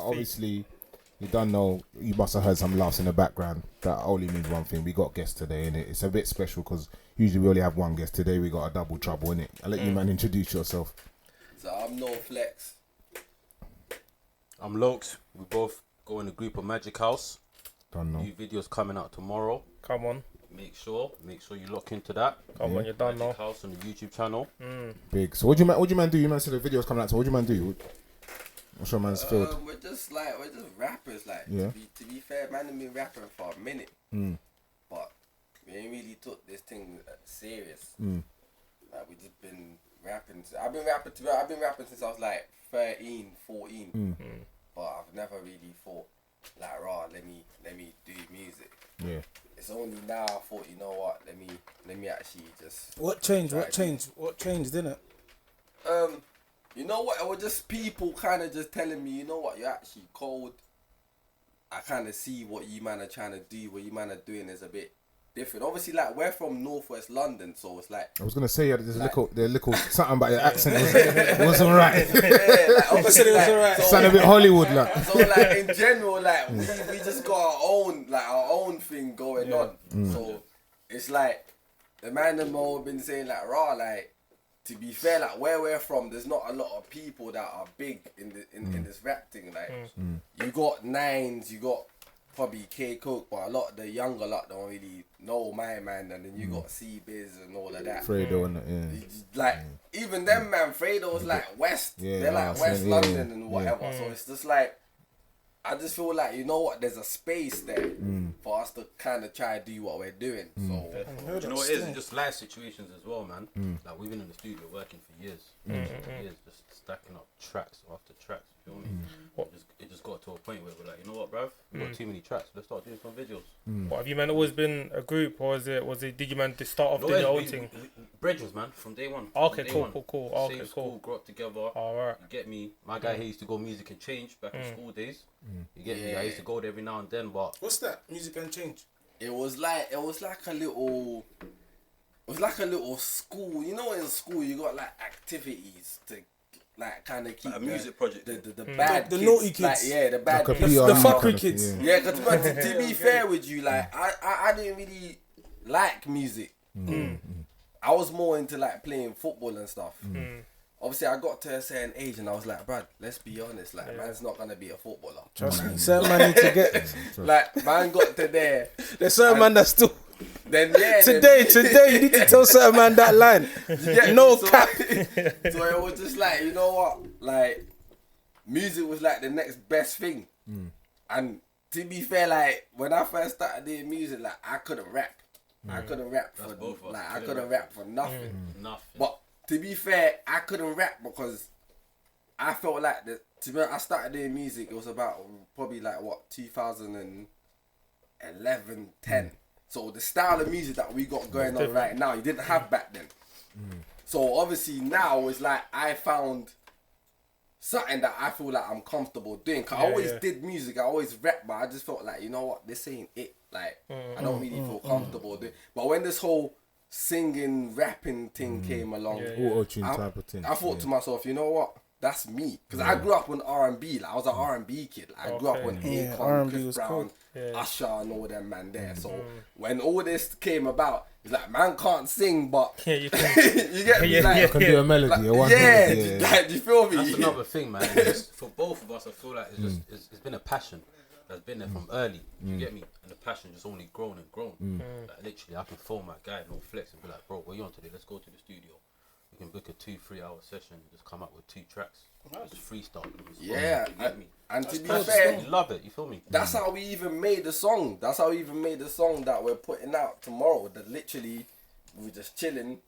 obviously, you don't know. You must have heard some laughs in the background. That only means one thing. We got guests today, and it's a bit special because usually we only have one guest. Today we got a double trouble, innit? I'll let you man introduce yourself. So I'm No Flex. I'm Locz. We both go in a group of Magic House. Don't know. New videos coming out tomorrow. Come on. Make sure you look into that. Come on, you don't know. Magic House on the YouTube channel. Big. So what do you man do? You man said the videos coming out. So what do you man do? What's your man's field? We're just rappers. Like Yeah. to be fair, man, I've been rapping for a minute, but we ain't really took this thing serious. Like we just been rapping. I've been rapping since I was like 13, 14. But I've never really thought like, let me do music. Yeah. It's only now I thought, you know what, let me actually just. What changed, didn't it? You know what? It was just people kind of just telling me, you know what, you're actually cold. I kind of see what you man are trying to do, what you man are doing is a bit different. Obviously, like, we're from northwest London, so it's like... I was going to say, there's like, little something about your accent. It wasn't right. Yeah, like, obviously, it was alright. Sound a bit Hollywood, like. So, like, in general, like, we just got our own thing going on. So, it's like, the man them all been saying, like, like, to be fair, like, where we're from, there's not a lot of people that are big in this rap thing. Like, you got Nines, you got probably K Coke, but a lot of the younger lot don't really know my man, and then you got C-Biz and all of that. Fredo and yeah. Like, even them, man, Fredo's like West. Yeah, they're like West London and whatever. Yeah. So it's just like, I just feel like, you know what, there's a space there for us to kind of try to do what we're doing. So, Do you know what it is? It's just life situations as well, man. Like, we've been in the studio working for years. Years, just stacking up tracks after tracks, you feel me? It just got to a point where we're like, you know what, bruv? We've got too many tracks, let's start doing some videos. What, have you man always been a group, or did you man start off doing your own thing? Bridges, man, from day one. Okay, cool. Okay, Same school, grew up together. Alright. You get me? My guy here used to go Music and Change back in school days. You get me? I used to go there every now and then, but... What's that? Music and Change? it was like a little school. You know, in school you got like activities to like kind of keep like a music project. The bad the kids, naughty kids. like, yeah, the bad Like a kids, PR The kind fuckery of kids. thing, yeah. Because to be fair with you, like I didn't really like music. I was more into like playing football and stuff. Obviously, I got to a certain age and I was like, Brad, let's be honest, like, man's not gonna be a footballer. Trust me, certain man need to get. Like, man got to there. There's certain man that still. Then yeah. Today, you need to tell certain man that line. No cap. So it was just like, you know what? Like, music was like the next best thing. And to be fair, like, when I first started doing music, like, I couldn't rap. I couldn't rap for like, I couldn't rap for nothing. Nothing. But to be fair, I couldn't rap because I felt like I started doing music. It was about probably like 2011, 10. So the style of music that we got going on right now, you didn't have back then. So obviously now it's like I found something that I feel like I'm comfortable doing. Cause I always did music, I always rap, but I just felt like, you know what, this ain't it. Like, I don't really feel comfortable doing. But when this whole singing, rapping thing came along, auto-tune type of thing. I thought to myself, you know what? That's me. Because I grew up on R&B. Like, I was an R&B kid. Like, I grew up on Akon, R&B Chris was Brown, cool. Usher and all them man there. So when all this came about, it's like, man can't sing, but You can. you get me? Like, Can do a melody. like, like, do you feel me? That's another thing, man. It's, for both of us, I feel like it's been a passion that's been there from early. You get me? And the passion just only grown and grown. Like, literally, I can phone my guy, No Flex, and be like, bro, what you on today? Let's go to the studio. We can book a 2-3 hour session and just come up with 2 tracks. Just freestyle. Yeah, you get me? and to be You fair, love it, you feel me? that's how we even made the song. That's how we even made the song that we're putting out tomorrow. That literally, we were just chilling.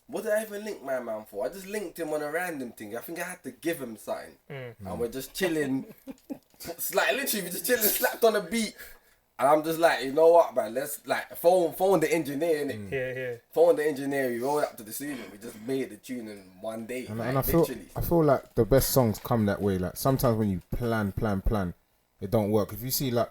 What did I even link my man for? I just linked him on a random thing. I think I had to give him something. And we're just chilling. It's like literally, we just chilling, slapped on a beat. And I'm just like, you know what, man, let's like phone the engineer, innit? Yeah. Phone the engineer, we rolled up to the studio, we just made the tune in one day. And like, I feel like the best songs come that way. Like sometimes when you plan, it don't work. If you see like,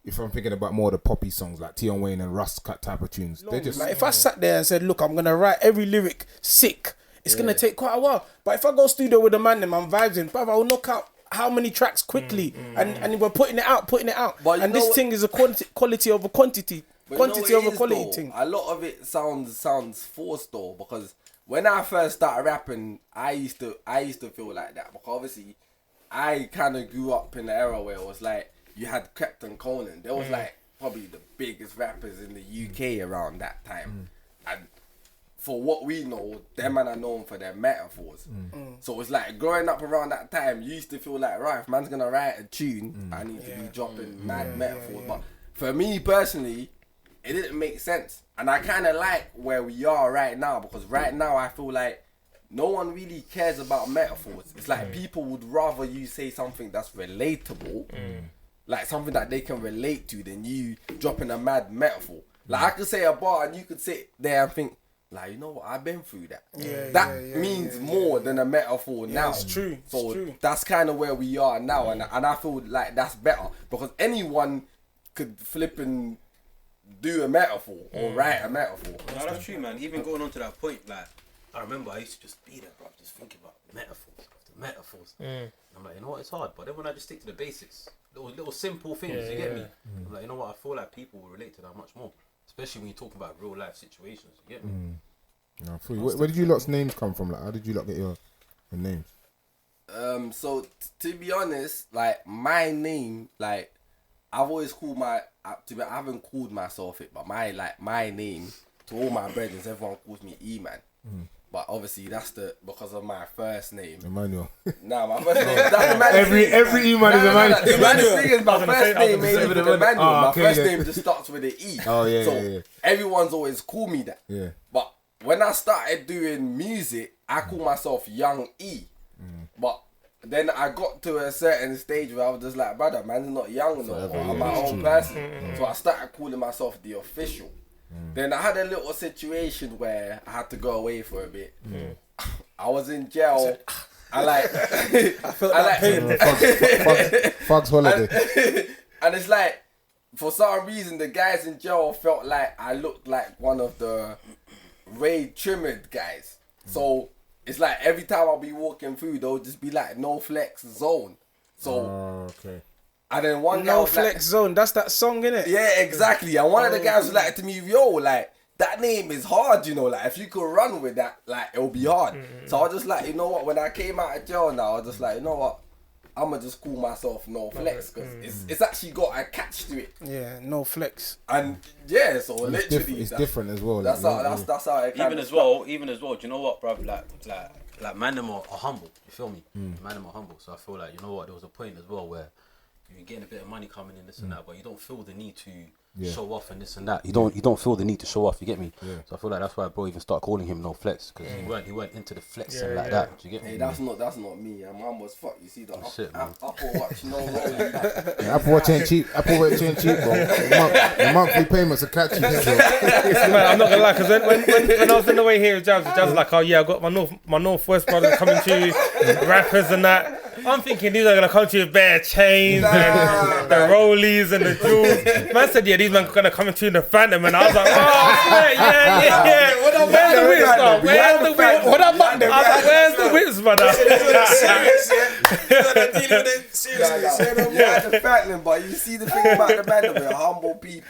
if I'm thinking about more of the poppy songs like Tion Wayne and Russ cut type of tunes, they just Like if I sat there and said, look, I'm gonna write every lyric sick, it's gonna take quite a while. But if I go studio with a man and I'm vibing, bruv, I will knock out how many tracks quickly, and we're putting it out. But And this thing is a quality over quantity. But Quantity you know over what it is, quality though? thing. A lot of it sounds forced though, because when I first started rapping, I used to feel like that, because obviously I kind of grew up in the era where it was like you had Captain Conan. There was like probably the biggest rappers in the UK around that time, and for what we know, them man are known for their metaphors. So it's like growing up around that time, you used to feel like, right, if man's gonna write a tune, I need to be dropping mad metaphors. But for me personally, it didn't make sense. And I kind of like where we are right now, because right now I feel like no one really cares about metaphors. It's like people would rather you say something that's relatable, like something that they can relate to, than you dropping a mad metaphor. Like I could say a bar and you could sit there and think, like, you know what, I've been through that. That means more than a metaphor now. It's true. So It's true. that's kind of where we are now, and I feel like that's better, because anyone could flip and do a metaphor or write a metaphor. No, that's true, man. Even going on to that point, like, I remember I used to just be there, bro, just thinking about metaphors after metaphors. I'm like, you know what, it's hard, but then when I just stick to the basics, little simple things, you get me? I'm like, you know what, I feel like people will relate to that much more, especially when you talk about real life situations, you get me? No, I feel you. Where did you lot's names come from? Like, how did you lot get your names? So to be honest, like my name, like I've always called I haven't called myself it, but my name to all my brethren, everyone calls me E-Man. But obviously that's because of my first name. Emmanuel. Nah, my first name. That's Emmanuel. every E-Man is Emmanuel. The thing is, my first name ain't even Emmanuel. My okay, first yeah. name just starts with an E. Oh, yeah, So yeah. everyone's always called me that. Yeah. But when I started doing music, I call myself Young E. But then I got to a certain stage where I was just like, brother, man's not young no more. I'm my own person. So I started calling myself The Official. Then I had a little situation where I had to go away for a bit. I was in jail. I felt that pain. Fox holiday. And it's like, for some reason, the guys in jail felt like I looked like one of the Ray Trimmed guys. So it's like every time I'll be walking through, they'll just be like, no flex zone. So, Okay. and then one guy No was Flex like, Zone. That's that song, innit? yeah, exactly. And one of the guys was like to me, yo, like, that name is hard, you know, like, if you could run with that, like, it'll be hard. So I was just like, you know what, when I came out of jail now, I was just like, you know what, I'ma just call myself No Flex, because it's actually got a catch to it. Yeah, No Flex. And yeah, so literally, It's different as well. That's like, how it kind Even as well, do you know what, bruv? Like man them are humble. You feel me? Man them are humble. So I feel like, you know what, there was a point as well where you're getting a bit of money coming in, this and that, but you don't feel the need to show off and this and that. You don't feel the need to show off. You get me? Yeah. So I feel like that's why bro even started calling him No Flex, because he weren't into the flexing like that. Do you get me? Hey, that's not me. I'm almost fuck. You see the Shit, man. Apple Watch, no roll. Yeah, Apple Watch ain't cheap. Apple Watch ain't cheap, bro. The monthly payments are catchy. Man, I'm not gonna lie, because when I was on the way here, Jazz was like, oh yeah, I got my Northwest brothers coming to you, rappers and that. I'm thinking these are gonna come to you with bare chains and the rollies and the jewels. Man said, yeah, these men are gonna come into the Phantom, and I was like, oh yeah. Where's the whips, though? Where's the whips? What about them? I was like, where's the whips, brother? Yeah, the Franklin, but you see the thing about the man, we're humble people.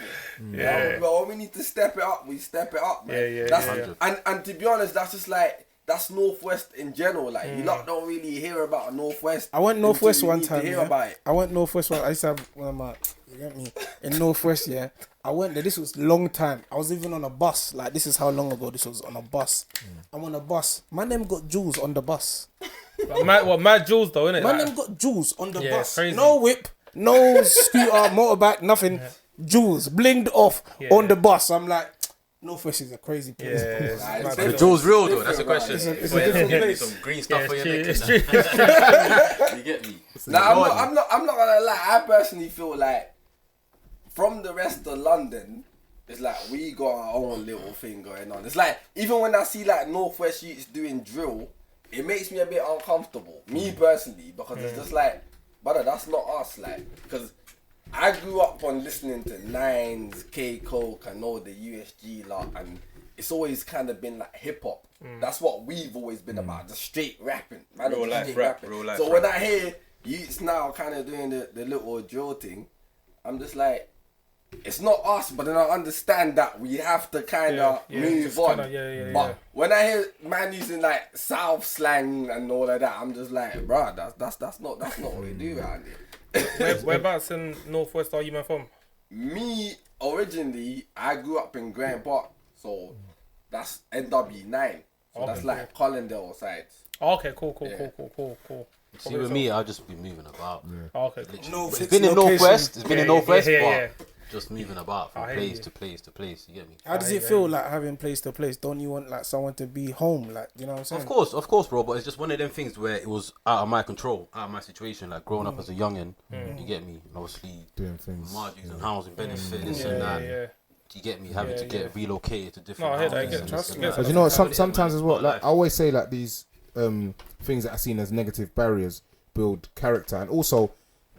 Yeah. But when we need to step it up, we step it up, man. Yeah. That's, and to be honest, that's just like, that's Northwest in general. Like, you lot don't really hear about Northwest. I went Northwest until you one need to time. hear Yeah. about it. I went Northwest one. I used to have one of my, you get me, in Northwest. Yeah, I went there. This was long time. I was even on a bus. Like, this is how long ago this was on a bus. I'm on a bus. My name got jewels on the bus. Mad jewels though, innit? My Like, name got jewels on the Yeah, bus. crazy. No whip, no scooter, motorbike, nothing. Jewels blinged off on the bus. I'm like, Northwest is a crazy place. Yeah, bro. it's Nah, it's mad. The different. jewel's real though. That's the Different, question. right? It's a different place. Some green stuff for your neck. It's and true. that. You get me? Nah, I'm not gonna lie. I personally feel like from the rest of London, it's like we got our own little thing going on. It's like even when I see like Northwest youths doing drill, it makes me a bit uncomfortable. Me personally, because it's just like, brother, that's not us. Like, because I grew up on listening to Nines, K Coke, and all the USG lot, and it's always kind of been like hip hop. That's what we've always been about, just straight rapping. Man, Real just life straight rap, rapping. real life So rap. when I hear youths now kind of doing the little drill thing. I'm just like, it's not us, but then I understand that we have to kind of move on. But when I hear man using like South slang and all of that, I'm just like, bruh, that's not what we do around here. Whereabouts in Northwest are you man from? Me, originally, I grew up in Graham Park, so that's NW9. So that's like Collindale side. Oh, okay, cool. See, with me, I'll just be moving about. Oh, okay. It's been in Northwest. It's been in Northwest, yeah. but just moving about from place to place to place. You get me? How does it feel like having place to place? Don't you want like someone to be home? Like, you know what I'm saying? Of course, bro. But it's just one of them things where it was out of my control, out of my situation. Like growing up as a youngin, you get me? And obviously Doing things. margins and housing benefit, this and that. You get me? Having to get relocated to different No, I hear that, houses. I get trust me. But you know what? Sometimes as well, like I always say, like these things that are seen as negative barriers build character, and also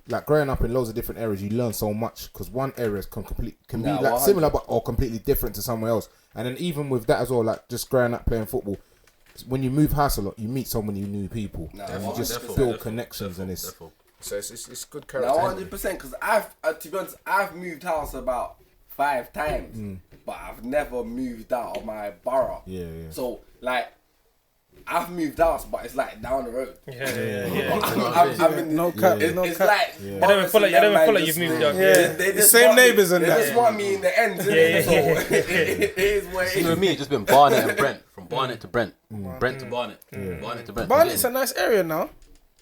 like growing up in loads of different areas, you learn so much because one area can be like 100. similar but or completely different to somewhere else. And then even with that as well, like just growing up playing football, when you move house a lot, you meet so many new people, and you just build connections, and it's good character. Now 100%, because to be honest, I've moved house about 5 times, but I've never moved out of my borough. Yeah. So like, I've moved house, but it's like down the road. I'm in no cap. It's like I don't feel like you've moved out. They just same want me- neighbours and they that. just want me in the ends. So it is what it See, is. with me, it's just been Barnet and Brent. From Barnet to Brent. Brent to Barnet. Barnet to Brent. Barnet's a nice area now.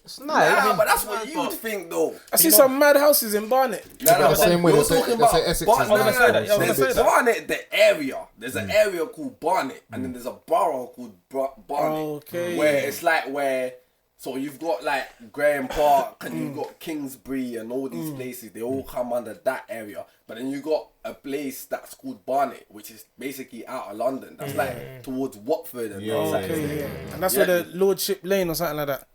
It's nice. Nah, but that's what you'd think though. I see some mad houses in Barnet. No, the same way you're they say talking about Essex Barnet. and No, Barnet. no, I was gonna say there's that. Barnet, the area. There's an area called Barnet, and then there's a borough called Barnet. Okay. Where it's like so you've got like Graham Park, and you've got Kingsbury, and all these places. They all come under that area. But then you got a place that's called Barnet, which is basically out of London. That's like towards Watford and those sides. And that's where the Lordship Lane or something like that.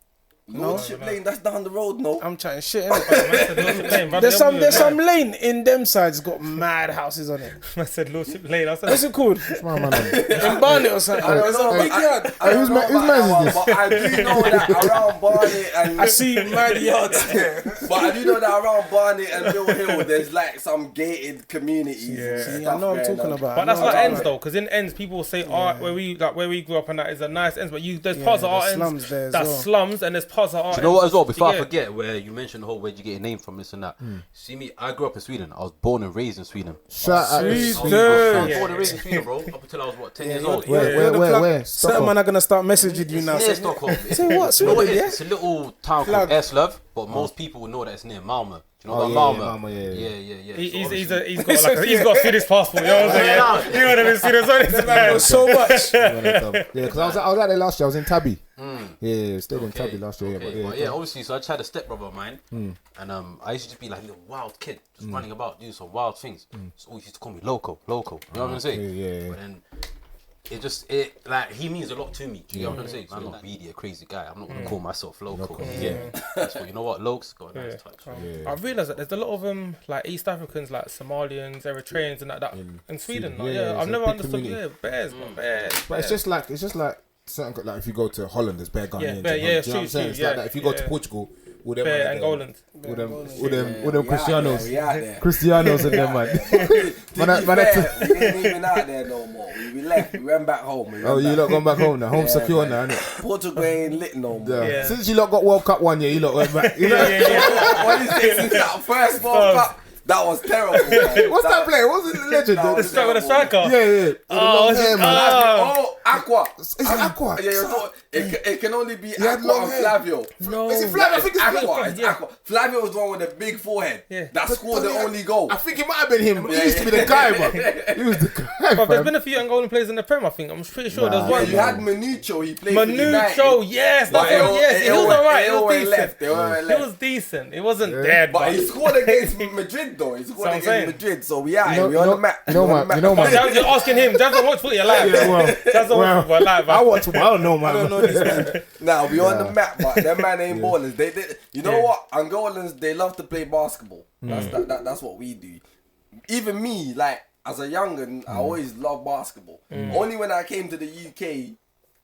Lordship Lane, that's down the road, no? I'm chatting shit, innit? There's some lane in them sides got mad houses on it. I said Lordship Lane. I said What's it called? My man, In Barnet or something. I don't know, Big yard. I don't whose know man about is that this? one, but I do know that around Barnet and I see mad yards there. but I do know that around Barnet and Mill Hill, there's like some gated communities. and See, stuff I know what I'm going talking on. about. But that's I know like what I'm ends talking though, because in ends people say art where we grew up and that is a nice ends, but there's parts of there's our slums ends there as that's well. slums and there's parts of our Do you know what as well? Before I Yeah. forget, where you mentioned the whole where'd you get your name from, this and that. See me, I grew up in Sweden. I was born and raised in Sweden. shout out to Sweet. Sweden. I was born and raised in Sweden, bro. Up until I was 10 years old. Where? Certain Stockholm. man are gonna start messaging you now. It's near Stockholm. Say what? You know what Sweden, it is? yeah? It's a little town Flag. called Eslöv, but most people will know that it's near Malmö. Do you know Oh, about yeah, Malmö? Malmö, yeah. He's got a Swedish passport. You know what I'm saying? You would have been Swedish on his man. So much. Yeah, because I was out there last year. I was in Tabby. Yeah, stayed in Tabby last year. Okay, Yeah, but yeah, obviously, so I just had a stepbrother of mine, and I used to just be like a little wild kid, just running about, doing some wild things. So always used to call me loco. You know what I'm saying? yeah. But then like he means a lot to me. Do you get what I'm saying? I'm not really a crazy guy. I'm not gonna call myself loco. Yeah. That's what, you know what, Locz got a nice touch. I realised that there's a lot of like East Africans, like Somalians, Eritreans, and that in Sweden. Like, yeah, I've it's a never big understood. community. Yeah, bears, man, bears. But it's just like certain, like if you go to Holland, there's bear Ghanaians. bear, and Holland, yeah, do you know what I'm true, saying? It's true, like yeah, that. If you go to yeah. Portugal, all them Bear Angolans. all them Cristianos, We out there. Cristianos and them man. To be Man, fair, we ain't even out there no more. We left. We went back home. Oh, you lot gone back home now. Home secure now, innit? Portugal ain't lit no more. Yeah. Yeah. Since you lot got World Cup 1 year, you lot went back. You know? What is it since that first World Cup? That was terrible. Man. What's that player? What's the legend? That The was striker, the terrible. striker. Yeah. With the long hair, man. Oh, Aqua. Is it Aqua? Yeah, you're talking, it can only be had Aqua long and hair. Flavio. No. Is it Flavio? I think it's Aqua. Flavio. It's Aqua. Flavio was the one with the big forehead. Yeah. That scored the only goal. I think it might have been him. He used to be the guy, man. He was the guy, But there's fam. been a few Angolan players in the Prem, I think. I'm pretty sure there's Yeah, one. you had Manucho. He played for United. Manucho, yes, But that's one. Yes, he was alright. He was went decent. left. They went He left. was decent. It wasn't dead, But he scored against Madrid though. He scored what I'm against saying. Madrid. So we are. You know- We on the map. you know, We on man, the you know, map. man. You're asking him. Jazz don't watch footy alive. Yeah, well, Jazz don't watch football alive. I watch him. I don't know, man. Now we on the map, but them man ain't ballers. They you know what? Angolans, they love to play basketball. That's what we do. Even me, like as a young'un, I always loved basketball. Only when I came to the UK,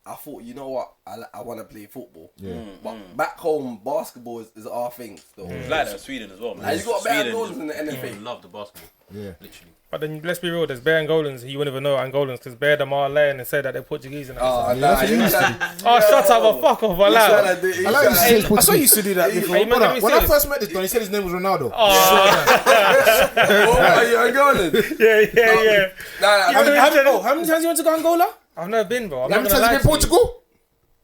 I thought, you know what, I want to play football. Yeah. But back home, basketball is our thing. So. It's like that in Sweden as well, man. Like, you got better Sweden goals just in the NFL. love the basketball. Yeah. Literally. But then let's be real, there's bare Angolans. You wouldn't even know Angolans because bare them are lying and say that they're Portuguese and that. Oh, that's what you used Shut up, but fuck off, I lie. I like you say I saw you Portuguese. used to do that before. Hey, man, let me When see I this. first met this guy, he said his name was Ronaldo. Oh, are you Angolan? Yeah. Nah, How many times you went to go Angola? I've never been, bro. I'm How not many gonna times lie you been to you. Portugal?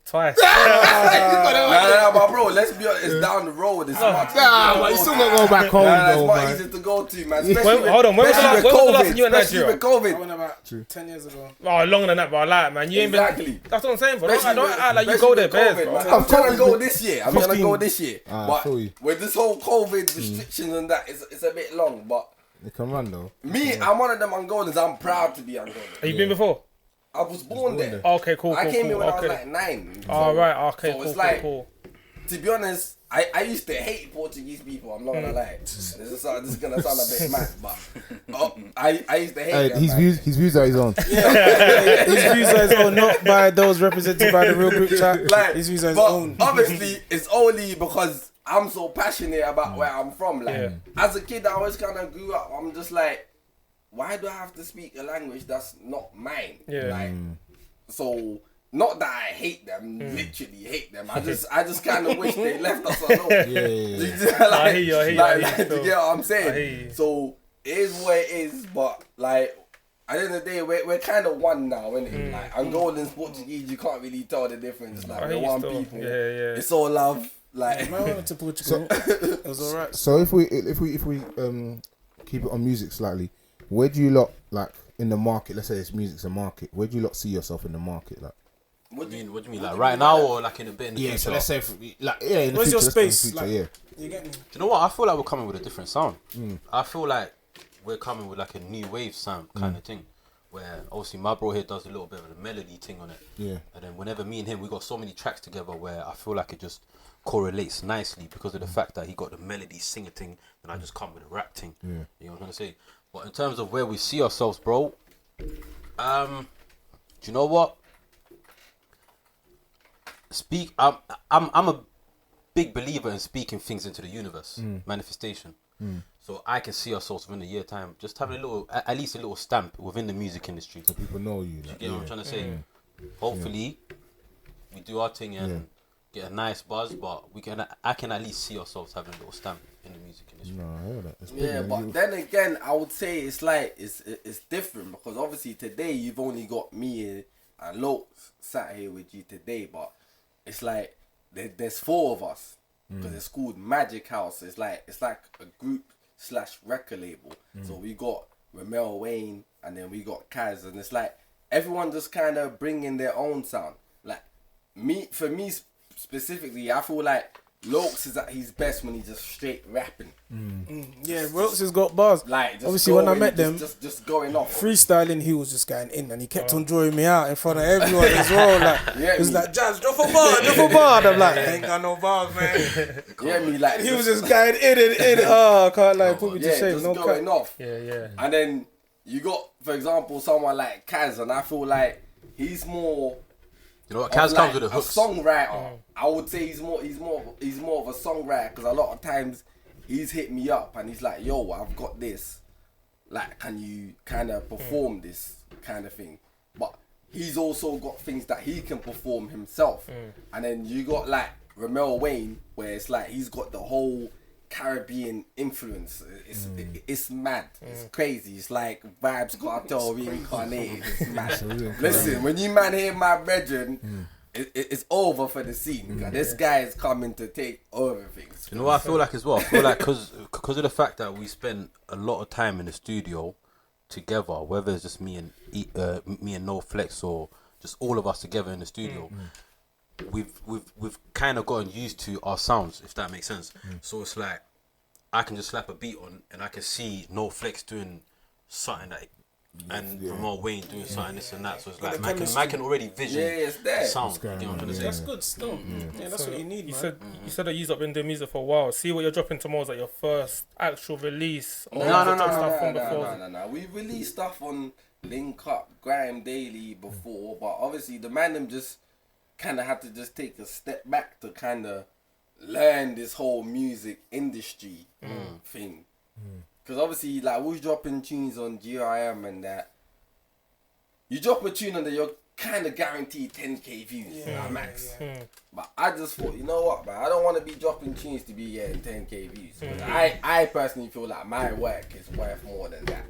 Twice. Nah, but bro, let's be honest, it's down the road. It's much Nah, but you still gotta go back home It's though, much man. easier to go to, man. Hold on, when was the last time you were in Especially Nigeria? with COVID. I went about 10 years ago. Oh, longer than that, but I like it, man. You ain't Exactly. been. That's what I'm saying, bro. Especially Don't with- act like you especially go there, with bears, COVID, bro. man. I'm trying to go this year. I'm gonna 15. go this year. I But feel you. with this whole COVID restrictions and that, it's a bit long. But They can run though. me, I'm one of them Angolans. I'm proud to be Angolan. Have you been before? I was born there. Okay, cool. I came here when I was Okay. like 9. All right. Okay. so Cool. it's like, Cool. to be honest, I used to hate Portuguese people. I'm not gonna lie. This is gonna sound a bit mad, but I used to hate Hey, them. his views are his own. His views are his own, not by those represented by the real group chat. Like, His views are his but own. obviously, it's only because I'm so passionate about where I'm from. Like, as a kid, I always kind of grew up. I'm just like, why do I have to speak a language that's not mine? Yeah. Like, so not that I hate them, literally hate them. I just kind of wish they left us alone. Yeah. I hear you, I hear you, I hear you, Like, so. you get what I'm I saying? hear you. So it is what it is, but like at the end of the day, we're kind of one now, innit? Like Angolans, Portuguese, you can't really tell the difference. Like I we're hear you one still. people. Yeah. It's all love. Like Man, I went to Portugal. It was alright. So if we keep it on music slightly, where do you lot like in the market? Let's say it's music's a market. Where do you lot see yourself in the market? Like What do you mean? Like right now or like in a bit in the future? so let's say in the Where's your future, let's go in the space? future, Like- yeah. You get me? Do you know what? I feel like we're coming with a different sound. I feel like we're coming with like a new wave sound kind of thing. Where obviously my bro here does a little bit of a melody thing on it. Yeah. And then whenever me and him, we got so many tracks together where I feel like it just correlates nicely because of the fact that he got the melody singing thing and I just come with a rap thing. Yeah. You know what I'm trying to say? But in terms of where we see ourselves, bro, do you know what? I'm a big believer in speaking things into the universe, manifestation. So I can see ourselves within a year time, just having a little, at least a little stamp within the music industry. So people know you. Like, You know what I'm trying to say? Hopefully, we do our thing and get a nice buzz, but I can at least see ourselves having a little stamp in the music industry. No, I hear that. It's big, yeah, man. but then again, I would say it's like it's different because obviously today you've only got me and Locz sat here with you today, but it's like there's 4 of us because it's called Magic House. It's like a group / record label. So we got Ramel Wayne and then we got Kaz, and it's like everyone just kind of bringing their own sound. Like for me specifically, I feel like Locz is at his best when he's just straight rapping. Yeah, Locz has got bars. Like just Obviously, when I going- met them, just going off. freestyling, he was just going in and he kept on drawing me out in front of everyone as well. Like, Yeah, he was me. like, Jazz, drop a bar, drop a bar. And I'm like, I ain't got no bars, man. Yeah, me like He was just going in and in. Oh, I can't lie, put me to shame. just No going cap. off. Yeah. And then you got, for example, someone like Kaz, and I feel like he's more. You know what? of Kaz like comes with a a hook. songwriter. I would say he's more of a songwriter because a lot of times he's hit me up and he's like, "Yo, I've got this. Like, can you kind of perform this kind of thing?" But he's also got things that he can perform himself. And then you got like Ramel Wayne, where it's like he's got the whole Caribbean influence. It's mad. It's crazy. It's like Vibes Cartel reincarnated. It's mad. Listen, when you man hear my brethren, it's over for the scene. This guy is coming to take over things. You know what I feel like as well? I feel like because of the fact that we spend a lot of time in the studio together, whether it's just me and No Flex or just all of us together in the studio, we've kind of gotten used to our sounds, if that makes sense. So it's like I can just slap a beat on and I can see No Flex doing something that, and Ramel Wayne doing something this and that. So it's like I can already vision it's there. the sound. You know what I'm trying to say? That's good still. Yeah, that's what you need, You man. said that you've been doing music for a while. See what you're dropping tomorrow is like your first actual release. Or No. stuff from before. We released stuff on Link Up, Grime Daily before, but obviously the man them just kind of had to just take a step back to kind of learn this whole music industry thing. Because obviously, like, we was dropping tunes on GRM and that. You drop a tune and then you're kind of guaranteed 10k views at max. But I just thought, you know what, man, I don't want to be dropping tunes to be getting 10k views. I personally feel like my work is worth more than that.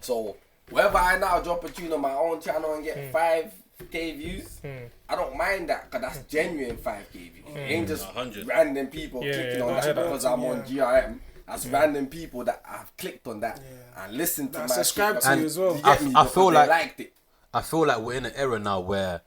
So whether I now drop a tune on my own channel and get 5k views, I don't mind that, because that's genuine 5k views. It ain't just random people clicking on that because I'm on GRM. That's random people that have clicked on that and listened to my subscribe to you as well. I feel like liked it. I feel like we're in an era now where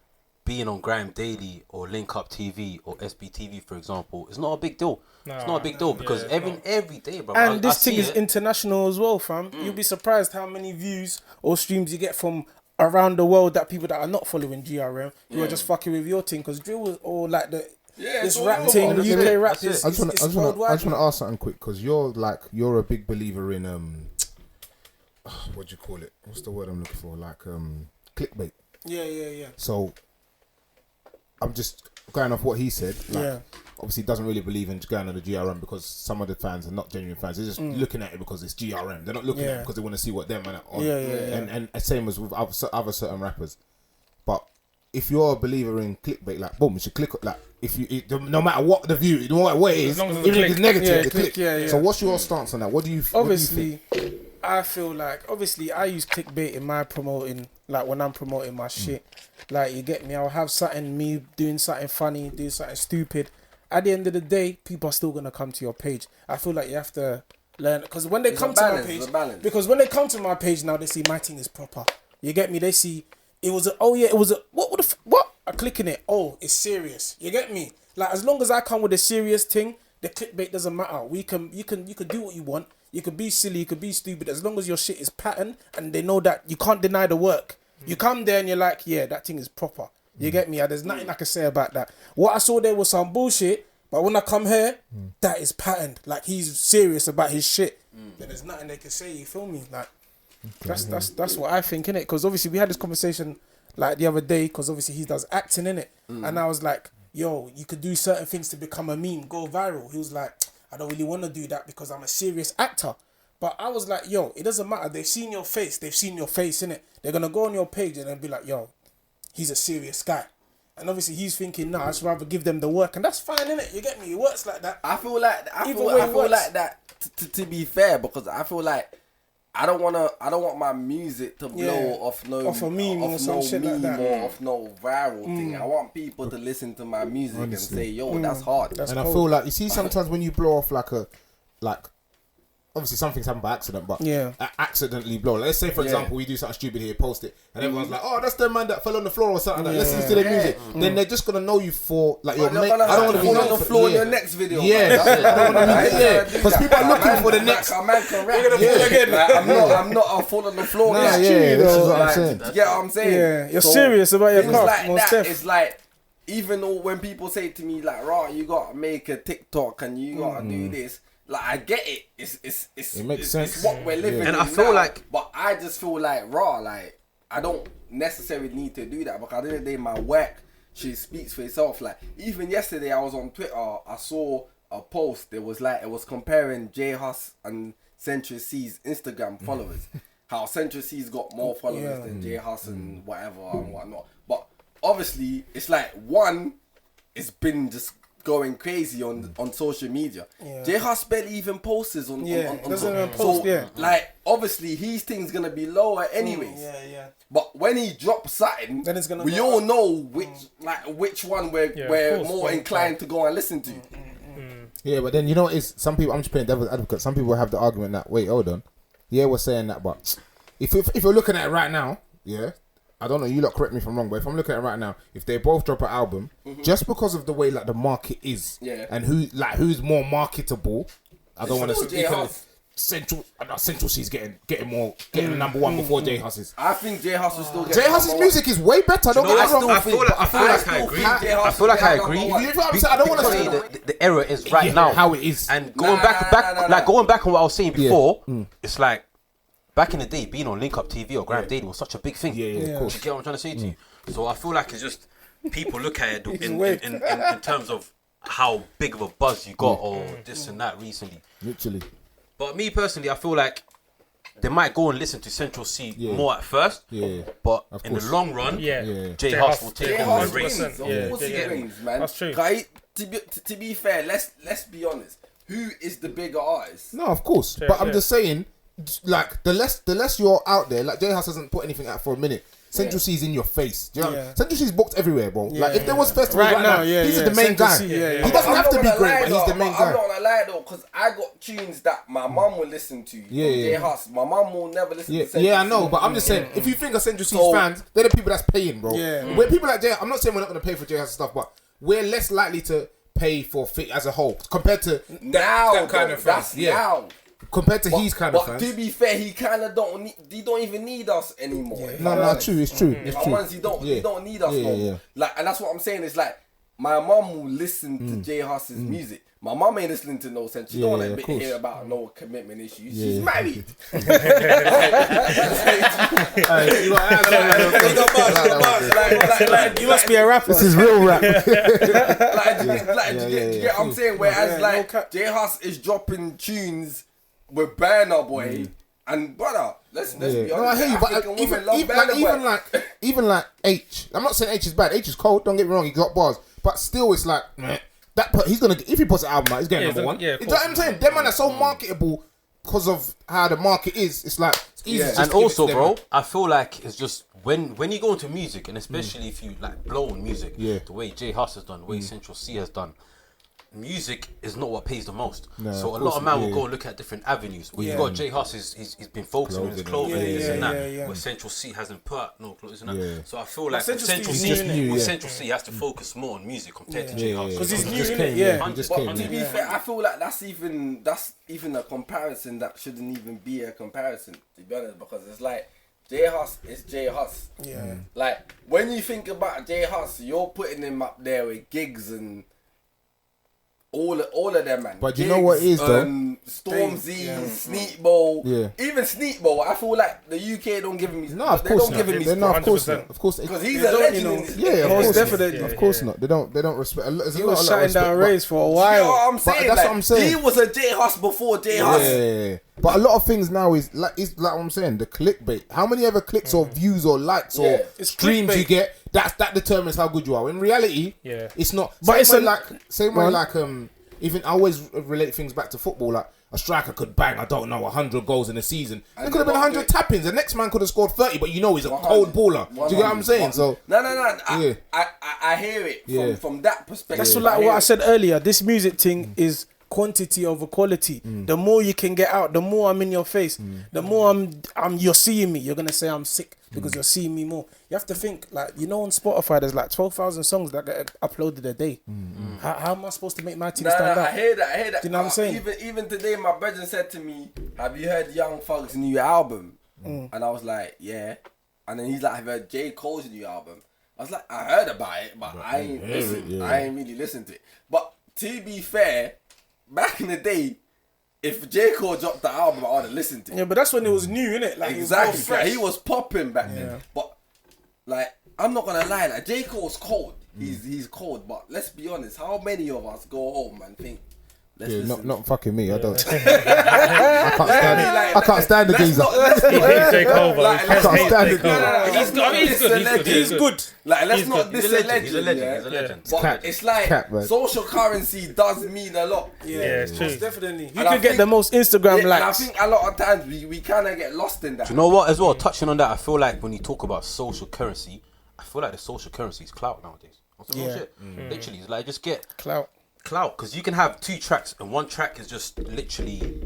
being on Grime Daily or Link Up TV or SBTV, for example, is not a big deal. It's not a big deal because every day, bro. And this thing is international as well, fam. You'll be surprised how many views or streams you get from around the world that people that are not following GRM who are just fucking with your thing, because drill is all like this rap thing, UK rap is I just want worldwide. to ask something quick, because you're a big believer in what do you call it? What's the word I'm looking for? Like clickbait. Yeah. So I'm just going off what he said. Like, obviously doesn't really believe in going on the GRM because some of the fans are not genuine fans. They're just looking at it because it's GRM. They're not looking at it because they want to see what them are on. And same as with other certain rappers. But if you're a believer in clickbait, like boom, you should click. Like if you, no matter what the view, no matter what it is, even if it's negative, click. So what's your stance on that? What do you? Obviously, I feel like I use clickbait in my promoting. Like when I'm promoting my shit, like you get me, I'll have me doing something funny, doing something stupid. At the end of the day, people are still gonna come to your page. I feel like you have to learn, because when they come to my page, now, they see my thing is proper. You get me? They see it was what? I click in it. Oh, it's serious. You get me? Like as long as I come with a serious thing, the clickbait doesn't matter. You can do what you want. You could be silly, you could be stupid, as long as your shit is patterned and they know that you can't deny the work. You come there and you're like, yeah, that thing is proper. You get me? There's nothing I can say about that. What I saw there was some bullshit, but when I come here, that is patterned. Like he's serious about his shit. Then there's nothing they can say. You feel me? Like that's what I think, innit? Because obviously we had this conversation like the other day, because obviously he does acting, innit? And I was like, yo, you could do certain things to become a meme, go viral. He was like, I don't really want to do that because I'm a serious actor. But I was like, yo, it doesn't matter. They've seen your face, innit? They're going to go on your page and they'll be like, yo, he's a serious guy. And obviously he's thinking, nah, I'd just rather give them the work. And that's fine, innit? You get me? It works like that. I feel like that to be fair, because I feel like I don't want my music to blow off a meme or some shit like that. Or off no viral thing. I want people to listen to my music and say, yo, that's hard. That's cold. I feel like, you see, sometimes when you blow off obviously some things happen by accident, but accidentally blow. Let's say, for example, we do something stupid here, post it, and everyone's like, oh, that's the man that fell on the floor or something. Listens to their music. Then they're just going to know you for, like, your mate. I don't want to be on the floor in your next video. I don't want to be because people are looking for the next. A man can rap. I'm not a fall on the floor. This is what I'm saying. You get what I'm saying? Yeah, you're serious about your craft. Like that, it's like, even though when people say to me, like, right, you got to make a TikTok and you got to do this. Like, I get it. It makes sense. It's what we're living in. And I feel like, but I just feel like like I don't necessarily need to do that, because at the end of the day, my work speaks for itself. Like, even yesterday, I was on Twitter. I saw a post. It was comparing J Hus and Central C's Instagram followers. How Central C's got more followers than J Hus and whatever and whatnot. But obviously, it's like one, it's been just going crazy on social media. J Hus barely even posts on doesn't even post. Like, obviously his thing's gonna be lower anyways. But when he drops something, then it's gonna we all know which one we're more inclined to go and listen to. Yeah, but then you know, it's some people. I'm just playing devil's advocate. Some people have the argument that, wait, hold on, we're saying that, but if you're looking at it right now, I don't know, you lot correct me if I'm wrong, but if I'm looking at it right now, if they both drop an album, just because of the way like the market is, and who's more marketable, I don't want to speak of Central C's getting the number one before J Hus is. I think J Hus will still get. J Hus's music is way better. I feel like I agree. I don't want to say the era is right now how it is, and going back on what I was saying before, it's like, back in the day, being on Link Up TV or Grime Daily was such a big thing. Of course. You get what I'm trying to say to you? So I feel like it's just people look at it in terms of how big of a buzz you got or this and that recently. Literally. But me personally, I feel like they might go and listen to Central C more at first. Yeah. But in the long run, J Hus will take over the race. Man. That's true. To be fair, let's be honest. Who is the bigger artist? No, of course. But I'm just saying, like, the less you're out there, like, J House hasn't put anything out for a minute. Central C's in your face. Do you know? Central C's booked everywhere, bro. Like, if there was festivals right now, he's the main guy. He doesn't have to be great, but he's the main guy. I'm not gonna lie though, because I got tunes that my mum will listen to. J House. My mum will never listen to Central C. Yeah, I know, but I'm just saying, if you think of Central C's fans, they're the people that's paying, bro. We're people like J. I'm not saying we're not gonna pay for J House stuff, but we're less likely to pay for fit as a whole compared to now. kind of fans. Now. Compared to his kind of fans. But to be fair, he kind of don't even need us anymore. No, true. It's true. He don't need us no more. Like, and that's what I'm saying. It's like my mum will listen to J Hus's music. My mum ain't listening to no sense. She don't want to hear about no commitment issues. She's married. You must be a rapper. This is real rap. Do you get what I'm saying? Whereas J Hus is dropping tunes with Burna Boy. And brother, let's be honest. No, I hear you, but even like H. I'm not saying H is bad. H is cold. Don't get me wrong. He got bars, but still, it's like he's gonna. If he puts an album out, he's getting number one. You know what I'm saying? Them man are so marketable because of how the market is. It's like it's easy. And also, bro, I feel like it's just when you go into music, and especially if you like blow on music, the way J Hus has done, the way Central C has done. Music is not what pays the most, so a lot of man will go and look at different avenues. Where you got J Hus, he's been focusing on his clothing and that. Where Central C hasn't put out no clothes and that. So I feel like Central C has to focus more on music compared to J Hus because he's new. But to be fair, I feel like that's even a comparison that shouldn't even be a comparison. To be honest, because it's like J Hus is J Hus. Like when you think about J Hus, you're putting him up there with Gigs and all of them, man. But you know what it is though? Stormzy, Sneakbo, even Sneakbo. I feel like the UK don't give him his. No, of course not. Of course, because he's a legend. Most definitely. Of course not. They don't respect. He was shutting down Rays for a while. You know what I'm saying? That's what I'm saying. He was a J Hus before J Hus. Yeah. But a lot of things now is like what I'm saying. The clickbait. How many ever clicks or views or likes or streams you get? That determines how good you are. In reality, it's not. But it's same way like even I always relate things back to football. Like a striker could bang, 100 goals in a season. There could have been 100 tap-ins. The next man could have scored 30, but you know he's a cold baller. Do you get what I'm saying? So no. I hear it from that perspective. That's what I said earlier. This music thing is quantity over quality. The more you can get out, the more I'm in your face. The more you're seeing me. You're gonna say I'm sick because you're seeing me more. You have to think like on Spotify there's like 12,000 songs that get uploaded a day. How am I supposed to make my team stand out? I hear that. Do you know what I'm saying? Even today, my brother said to me, "Have you heard Young Thug's new album?" And I was like, "Yeah." And then he's like, "Have you heard J. Cole's new album?" I was like, "I heard about it, but I ain't listened. I ain't really listened to it." But to be fair, back in the day, if J. Cole dropped the album, I would have listened to it. Yeah, but that's when it was new, innit? Like exactly. He was popping back then. But like, I'm not gonna lie, like J. Cole's cold. He's cold. But let's be honest, how many of us go home and think, not fucking me. I don't. I can't stand the geezer. J. Cole, I can't stand the geezer. He's good. Like, let's not diss a legend. He's a legend. But it's like social currency does mean a lot. Yeah, it's true. Definitely. You can get the most Instagram likes. And I think a lot of times we kind of get lost in that. Do you know what? As well, touching on that, I feel like when you talk about social currency, I feel like the social currency is clout nowadays. Literally, it's like just get clout, because you can have 2 tracks and one track is just literally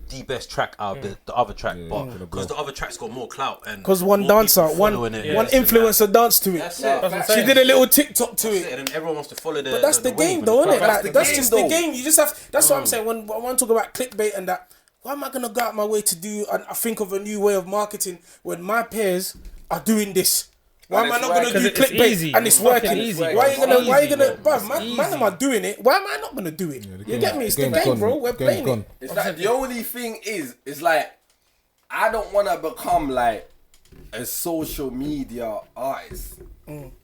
the best track out of the other track, but because the other track's got more clout and because one dancer, one influencer danced to it. That's it. She did a little TikTok to it, and everyone wants to follow the. But that's the game, though, isn't it? Like that's just the game. You just have. That's what I'm saying. When I want to talk about clickbait and that, why am I gonna go out my way to do and I think of a new way of marketing when my peers are doing this? Why am I not gonna do clickbait and it's working? Why are you gonna? Bruv, man, am I doing it? Why am I not gonna do it? You get me? It's the game, bro. We're playing it. It's like the only thing is like I don't want to become like a social media artist.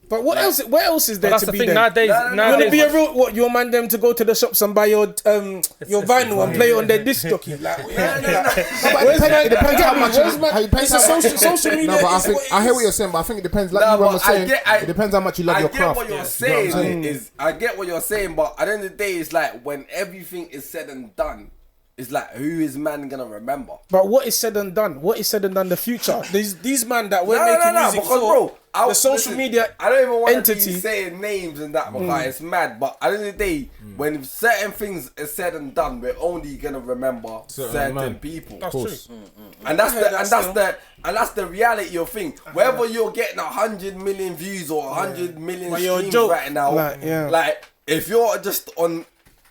But what else? What else is there That's to the be thing there? nowadays. You wanna Nowadays, be a real your man them to go to the shops and buy your vinyl and play it on their disc jockey? Like, It depends how much. It's a social media. No, but I is think what it I hear is. what you're saying, but I think it depends. Like Nah, you but were saying, I it depends how much you love I your get craft. what you're You know saying. what I'm saying? Is I get what you're saying, but at the end of the day, it's like when everything is said and done, it's like who is man gonna remember? But what is said and done? What is said and done? The future. These man that we're making music because for. bro, The social media I don't even want to entity. be saying names and that because it's mad. But at the end of the day, when certain things are said and done, we're only gonna remember certain people. That's true. And that's the reality of thing. Whether you're getting 100 million views or 100 million But you're a streams joke. right now, Like, like if you're just on,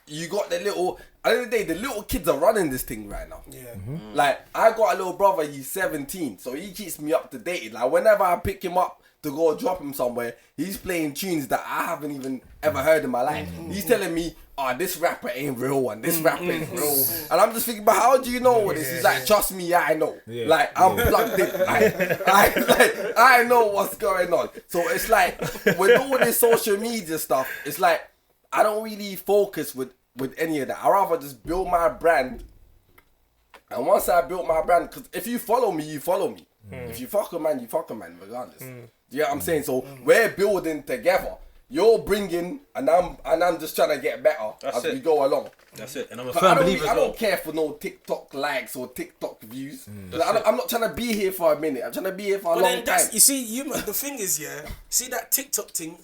you got the little. At the end of the day, the little kids are running this thing right now. Yeah. Like I got a little brother, he's 17, so he keeps me up to date. Like whenever I pick him up to go drop him somewhere, he's playing tunes that I haven't even ever heard in my life. He's telling me, "Oh, this rapper ain't real and this rapper is real," and I'm just thinking, but how do you know what this? He's like, "Trust me, I know. Like I'm plugged in. I know what's going on." So it's like with all this social media stuff, it's like I don't really focus with any of that. I rather just build my brand. And once I built my brand, because if you follow me, you follow me. If you fuck a man, you fuck a man, regardless. Do you know what I'm saying? So we're building together. You're bringing, and I'm just trying to get better as we go along. That's it. And I'm a But firm believer I as well. don't care for no TikTok likes or TikTok views. I'm not trying to be here for a minute. I'm trying to be here for a long time. You see, the thing is, see that TikTok thing.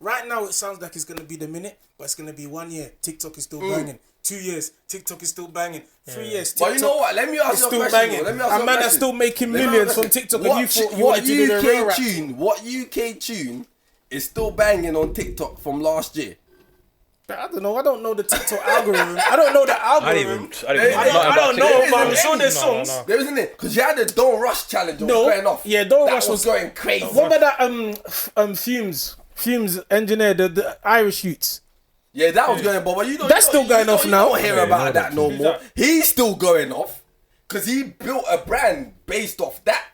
Right now, it sounds like it's gonna be the minute, but it's gonna be 1 year. TikTok is still banging. 2 years, TikTok is still banging. 3 years, TikTok. But you know what? Let me ask is you a still question. banging. Let me ask you And a man are question. still making Let me millions ask you from a TikTok. question. And you thought you wanted to do the real rap. What UK tune is still banging on TikTok from last year? I don't know. I don't know the TikTok algorithm. I don't know the algorithm. I don't know, but I'm sure there's songs. No. There isn't it? Because you had the Don't Rush challenge that was going off. Yeah, Don't that Rush was going crazy. What about that Fumes engineer, the Irish youths? Yeah, that was going, but you don't. That's still going off now. You don't hear about that no more. He's still going off because he built a brand based off that.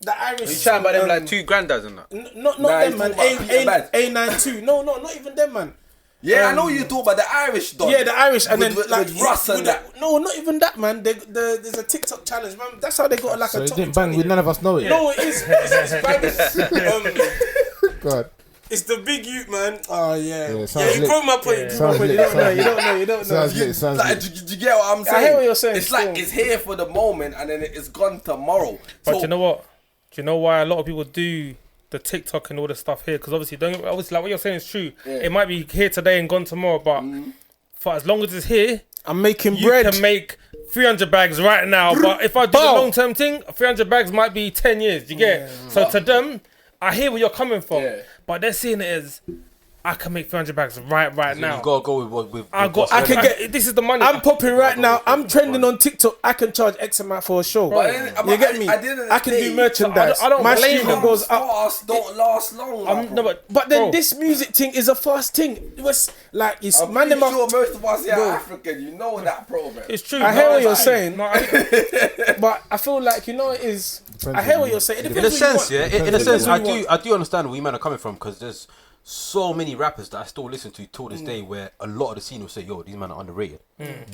The Irish. You chatting about them like two granddads and that? Not Nah, them, he's man. talking about Peter Bad. A92. No, not even them, man. Yeah, I know you talk about the Irish dog. Yeah, the Irish, and with, then like with Russ and that. No, not even that, man. There's a TikTok challenge, man. That's how they got like So a it top didn't bang 20. with none of us know it. No, it is. It's banging. God. It's the big youth, man. Oh yeah. Yeah, sounds You lit. proved my point. You Sounds lit, don't know. sounds You don't lit. know. You don't know. Sounds lit. Sounds Like, lit. do you get what I'm saying? I hear what you're saying, It's like still. it's here for the moment and then it's gone tomorrow. But So, you know what? Do you know why a lot of people do the TikTok and all the stuff here? Because obviously like what you're saying is true. Yeah. It might be here today and gone tomorrow, but for as long as it's here, I'm making you bread. can make 300 bags right now. But if I do the long term thing, 300 bags might be 10 years. You get it? So to them, I hear where you're coming from, Yeah. but they're seeing it as I can make 300 bags right now. You gotta go with I can get. This is the money. I'm popping right now. I'm trending on TikTok. I can charge X amount for a show. But then- You get me? at the end of the I can day, do merchandise. I don't My blame streaming them. goes up. fast don't last long. No, But then bro, this music thing is a fast thing. It was like it's I'm man. pretty Them sure are, most of us here Bro. are African. You know that program. it's true. I hear what you're like- saying, No, I- but I feel like you know it is. I hear what you're saying. It In a depends what you sense, want. yeah. In a sense, what you I do understand where you men are coming from because there's so many rappers that I still listen to till this day where a lot of the scene will say, yo, these men are underrated.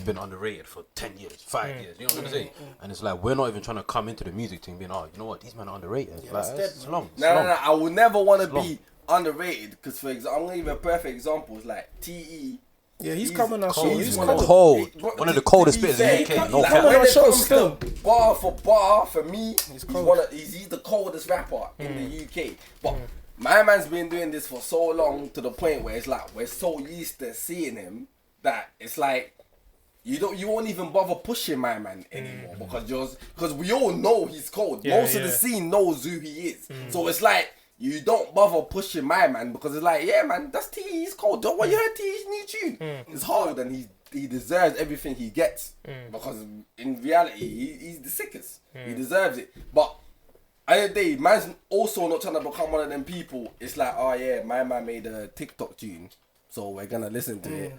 Been underrated for 10 years, 5 years, you know what I'm saying? And it's like, we're not even trying to come into the music thing being, oh, you know what, these men are underrated. Like, it's long. It's No, long. I will never want to long. be underrated because, for example, I'm gonna give a perfect example. It's like TE. Yeah, he's coming on show. He's One coming. of one of the coldest bits in the UK. No Like, cap. coming when on it show comes still. to bar for bar, for me, cold. he's the coldest rapper in the UK. But my man's been doing this for so long to the point where it's like we're so used to seeing him that it's like you won't even bother pushing my man anymore because we all know he's cold. Most of the scene knows who he is. So it's like you don't bother pushing my man because it's like, yeah, man, that's T. He's cold. Don't want you heard T's new tune. It's hard and he deserves everything he gets because in reality he's the sickest. He deserves it. But at the end of the day, man's also not trying to become one of them people. It's like, oh yeah, my man made a TikTok tune, so we're gonna listen to it.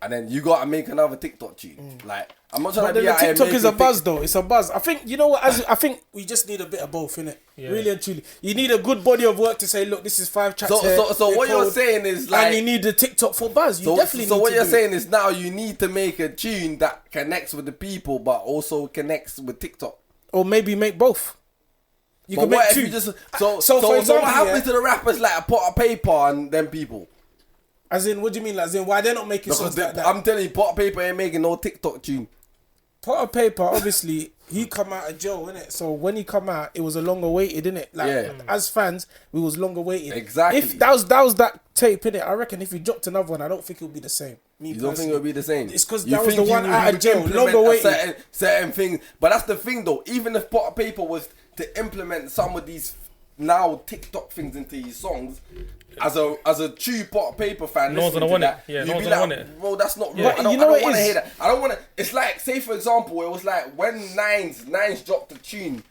and then you gotta make another TikTok tune. Like, I'm not trying But to be then the out here TikTok is a making buzz, though. It's a buzz. I think, you know what? I think we just need a bit of both, innit? Really and truly. You need a good body of work to say, look, this is 5 tracks here. So what you're saying is like, and you need the TikTok for buzz. You definitely so need what to you're do saying it. is now you need to make a tune that connects with the people, but also connects with TikTok. Or maybe make both. You But can what make if two. you just For so example, what happens to the rappers like a pot of paper and them people? As in, what do you mean? As in, why they're not making Because songs like that? I'm telling you, pot of paper ain't making no TikTok tune. Pot of Paper, obviously, he come out of jail, innit? So when he come out, it was a longer waited, innit? Like, as fans, we was longer waited. Exactly. If that was that tape, innit? I reckon if he dropped another one, I don't think it would be the same. You don't think it'll be the same? It's because You that was the think one you out of would jail, implement longer a waited. certain thing. But that's the thing though, even if pot of paper was to implement some of these now TikTok things into his songs, as a true pot of paper fan, No one's listening gonna want to it. that, Yeah, you'd no one's be gonna like, want it. bro, that's not Yeah, right. I you don't, know I what don't want it to is? hear that. I don't want to. It's like, say for example, it was like when Nines dropped the tune.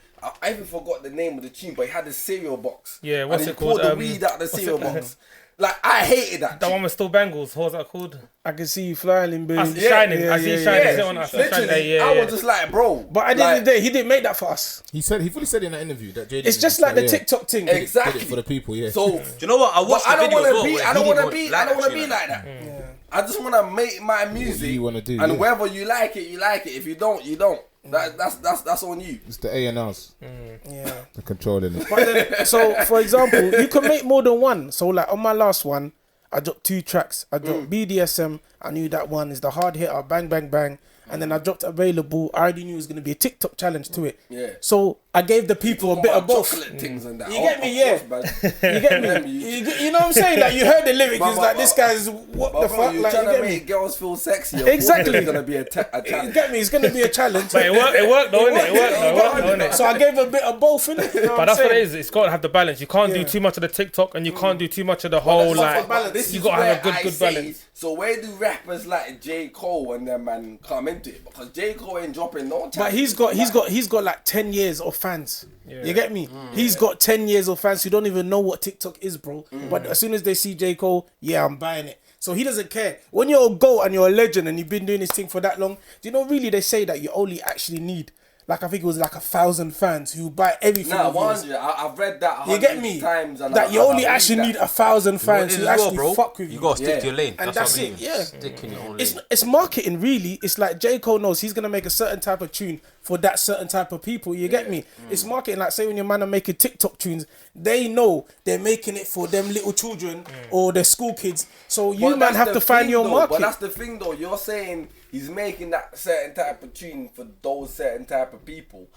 I even forgot the name of the tune, but he had the cereal box. Yeah, what's and it he poured called? the weed out of the what's cereal it- box. Like, I hated that. That tune. one with still bangles. What was that called? I can see you flying in I boots. see Shining. I see Shining. Yeah, Sit on that. literally, Shining. I was just like, bro. But at the end of the day, he didn't make that for us. He fully said in that interview that JD It's just like the TikTok thing. Exactly. did it for the people. Yeah. So, Do you know what? I watched I the don't video want as to well. be. where I don't he want to didn't be. like I don't want to that be tune. like that. I just want to make my music. you wanna do, and yeah. whether you like it, you like it. If you don't, you don't. That's on you. It's the A&Rs. Yeah. The controlling it. But then, so, for example, you can make more than one. So, like, on my last one, I dropped 2 tracks. I dropped BDSM. I knew that one is the hard hitter, bang, bang, bang. And then I dropped Available. I already knew it was going to be a TikTok challenge to it. Yeah. So, I gave the people a bit of both. Chocolate things and that. You get me? Yeah. Of course, man. You get me? You know what I'm saying? Like, you heard the lyrics. It's like, this guy's, what But the bro, fuck? you're Like, trying you to get me? make girls feel sexy. Exactly. It's gonna be a You challenge. get me? It's going to be a challenge. But it worked though, innit? It worked though, innit? So I gave a bit of both, innit? You know But that's what it is. It's got to have the balance. You can't do Yeah. too much of the TikTok, and you can't do too much of the whole like. This You is got to have a where I good say, balance. So where do rappers like J. Cole and them man come into it? Because J. Cole ain't dropping no. But he's got like 10 years of fans. You get me? He's got 10 years of fans who don't even know what TikTok is, bro. But as soon as they see J. Cole, yeah, I'm buying it. So he doesn't care. When you're a GOAT and you're a legend and you've been doing this thing for that long, do you know really they say that you only actually need, like I think it was like 1,000 fans who buy everything. Nah, of yours. 100. I've read that. You get me? Times and That you only actually need 1,000 fans who actually fuck with you. You gotta stick to your lane. And that's that's what I mean. it, yeah. Stick in your own lane. It's marketing, really. It's like J. Cole knows he's going to make a certain type of tune for that certain type of people. You get me? It's marketing. Like, say when your man are making TikTok tunes, they know they're making it for them little children or their school kids. So you, man, have to find your market. But that's the thing, though. You're saying he's making that certain type of tune for those certain type of people.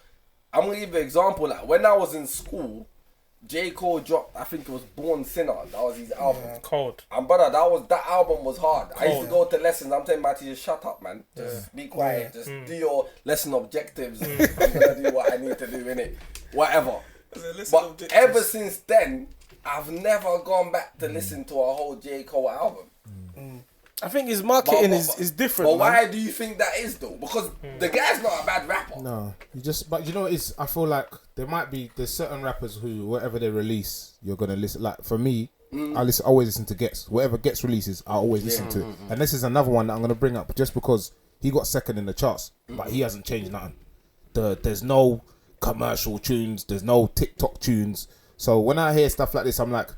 I'm going to give you an example. Like, when I was in school, J. Cole dropped, I think it was Born Sinner. That was his album. Cold. And brother, that album was hard. I used to go to lessons. I'm telling my teacher, shut up, man. Just be quiet. Just do your lesson objectives. I'm gonna do what I need to do, innit? Whatever. But ever since then, I've never gone back to listen to a whole J. Cole album. I think his marketing is different. But man. why do you think that is though? Because the guy's not a bad rapper. No, but you know what it is? I feel like there's certain rappers who, whatever they release, you're gonna listen. Like for me, I always listen to Gets. Whatever Gets releases, I always listen to. And this is another one that I'm gonna bring up just because he got second in the charts, but he hasn't changed nothing. There's no commercial tunes, there's no TikTok tunes. So when I hear stuff like this, I'm like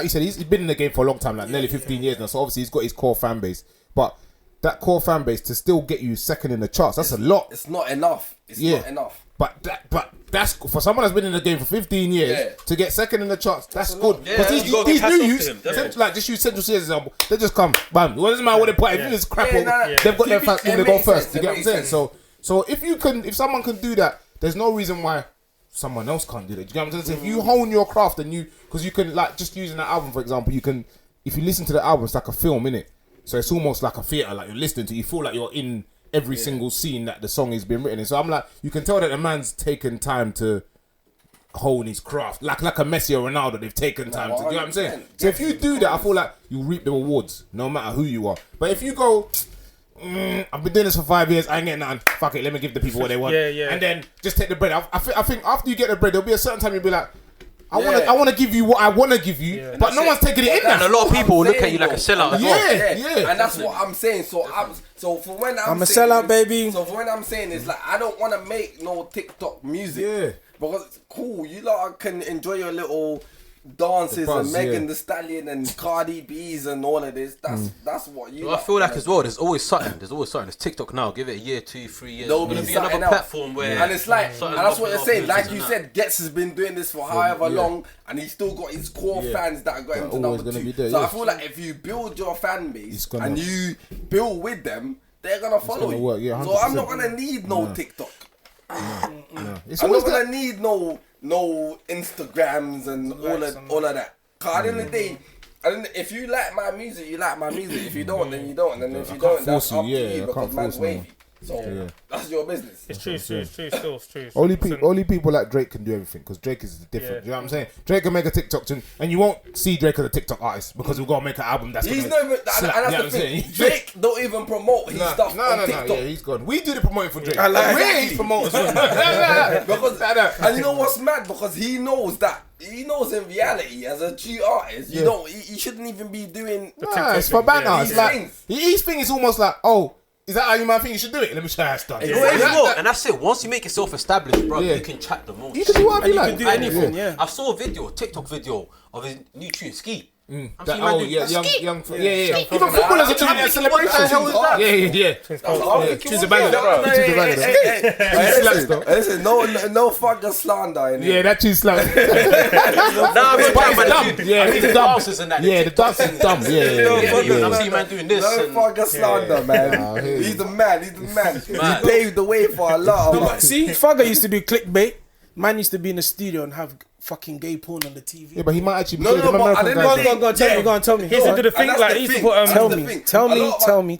you said, he's been in the game for a long time, like nearly 15 years now. So obviously he's got his core fan base, but that core fan base to still get you second in the charts, that's a lot. It's not enough. It's not enough. But that's for someone that's been in the game for 15 years to get second in the charts. That's good because these new youths, like just use Central C as an example, they just come, bam. What doesn't matter what they put. If it's crap, they've got their fans. They go first. You get what I'm saying? So if someone can do that, there's no reason why someone else can't do that. Do you get what I'm saying? If you hone your craft and because you can, like, just using that album for example, you can, if you listen to the album, it's like a film, innit? So it's almost like a theatre, like you're listening to. You feel like you're in every single scene that the song is being written in. So I'm like, you can tell that the man's taken time to hone his craft, like a Messi or Ronaldo. They've taken time to. Do you know what I'm saying? So if you do that, I feel like you reap the rewards, no matter who you are. But if you go, I've been doing this for 5 years, I ain't getting nothing. Fuck it, let me give the people what they want. And then just take the bread. I think after you get the bread, there'll be a certain time you'll be like, I want to give you what I want to give you, but no one's taking it in And there. a lot of people will look at you like a sellout as well. Yeah. And that's what I'm saying. So for when I'm a sellout, baby. So for when I'm saying it's like I don't want to make no TikTok music. Yeah. Because it's cool. You lot can enjoy your little dances and Megan Thee Stallion and Cardi B's and all of this. That's what you. I feel like as well. There's always something. There's TikTok now. Give it a year, 2, 3 years. There'll There's be gonna be another platform where. And it's like, and that's what you're saying. Like you said, that. Gets has been doing this for however long, and he's still got his core fans that are going to number 2. There, so I feel like if you build your fan base and you build with them, they're gonna follow you. Work, yeah, so I'm not gonna need no TikTok. I'm I'm not gonna need no Instagrams and all of that. Cause at the end of the day, if you like my music, you like my music. If you don't, then you don't. And if you don't, that's up to you because man's wavy. So that's your business. It's true. It's true. Only people like Drake can do everything because Drake is different. You know what I'm saying? Drake can make a TikTok tune, and you won't see Drake as a TikTok artist because we've got to make an album that's. He's never. And that's the thing. Drake don't even promote his stuff on TikTok. Yeah, he's gone. We do the promoting for Drake. Exactly. We promote. And you know what's mad? Because he knows that. He knows in reality, as a true artist, you don't. He shouldn't even be doing. It's for banner. It's like his thing is almost like, oh. Is that how you might think you should do it? Let me show you how it's done. And that's it. Once you make yourself established, bro, you can chat the most. You can do what you like. You can do anything, I saw a TikTok video of his new tune, Ski. Young. Even footballers are doing that celebration. Choose a banger. Listen, no fucking slander in here. Yeah, that tune's slang. The dances and that. Yeah, the dance is dumb. I've seen man doing this. No fucking slander, man. He's the man. He paved the way for a lot of us. See, Fugger used to do clickbait. Man used to be in the studio and have fucking gay porn on the TV. Yeah, but he might actually be No, the American guy. Go on, tell me. He used to do the thing like he used to put Tell me.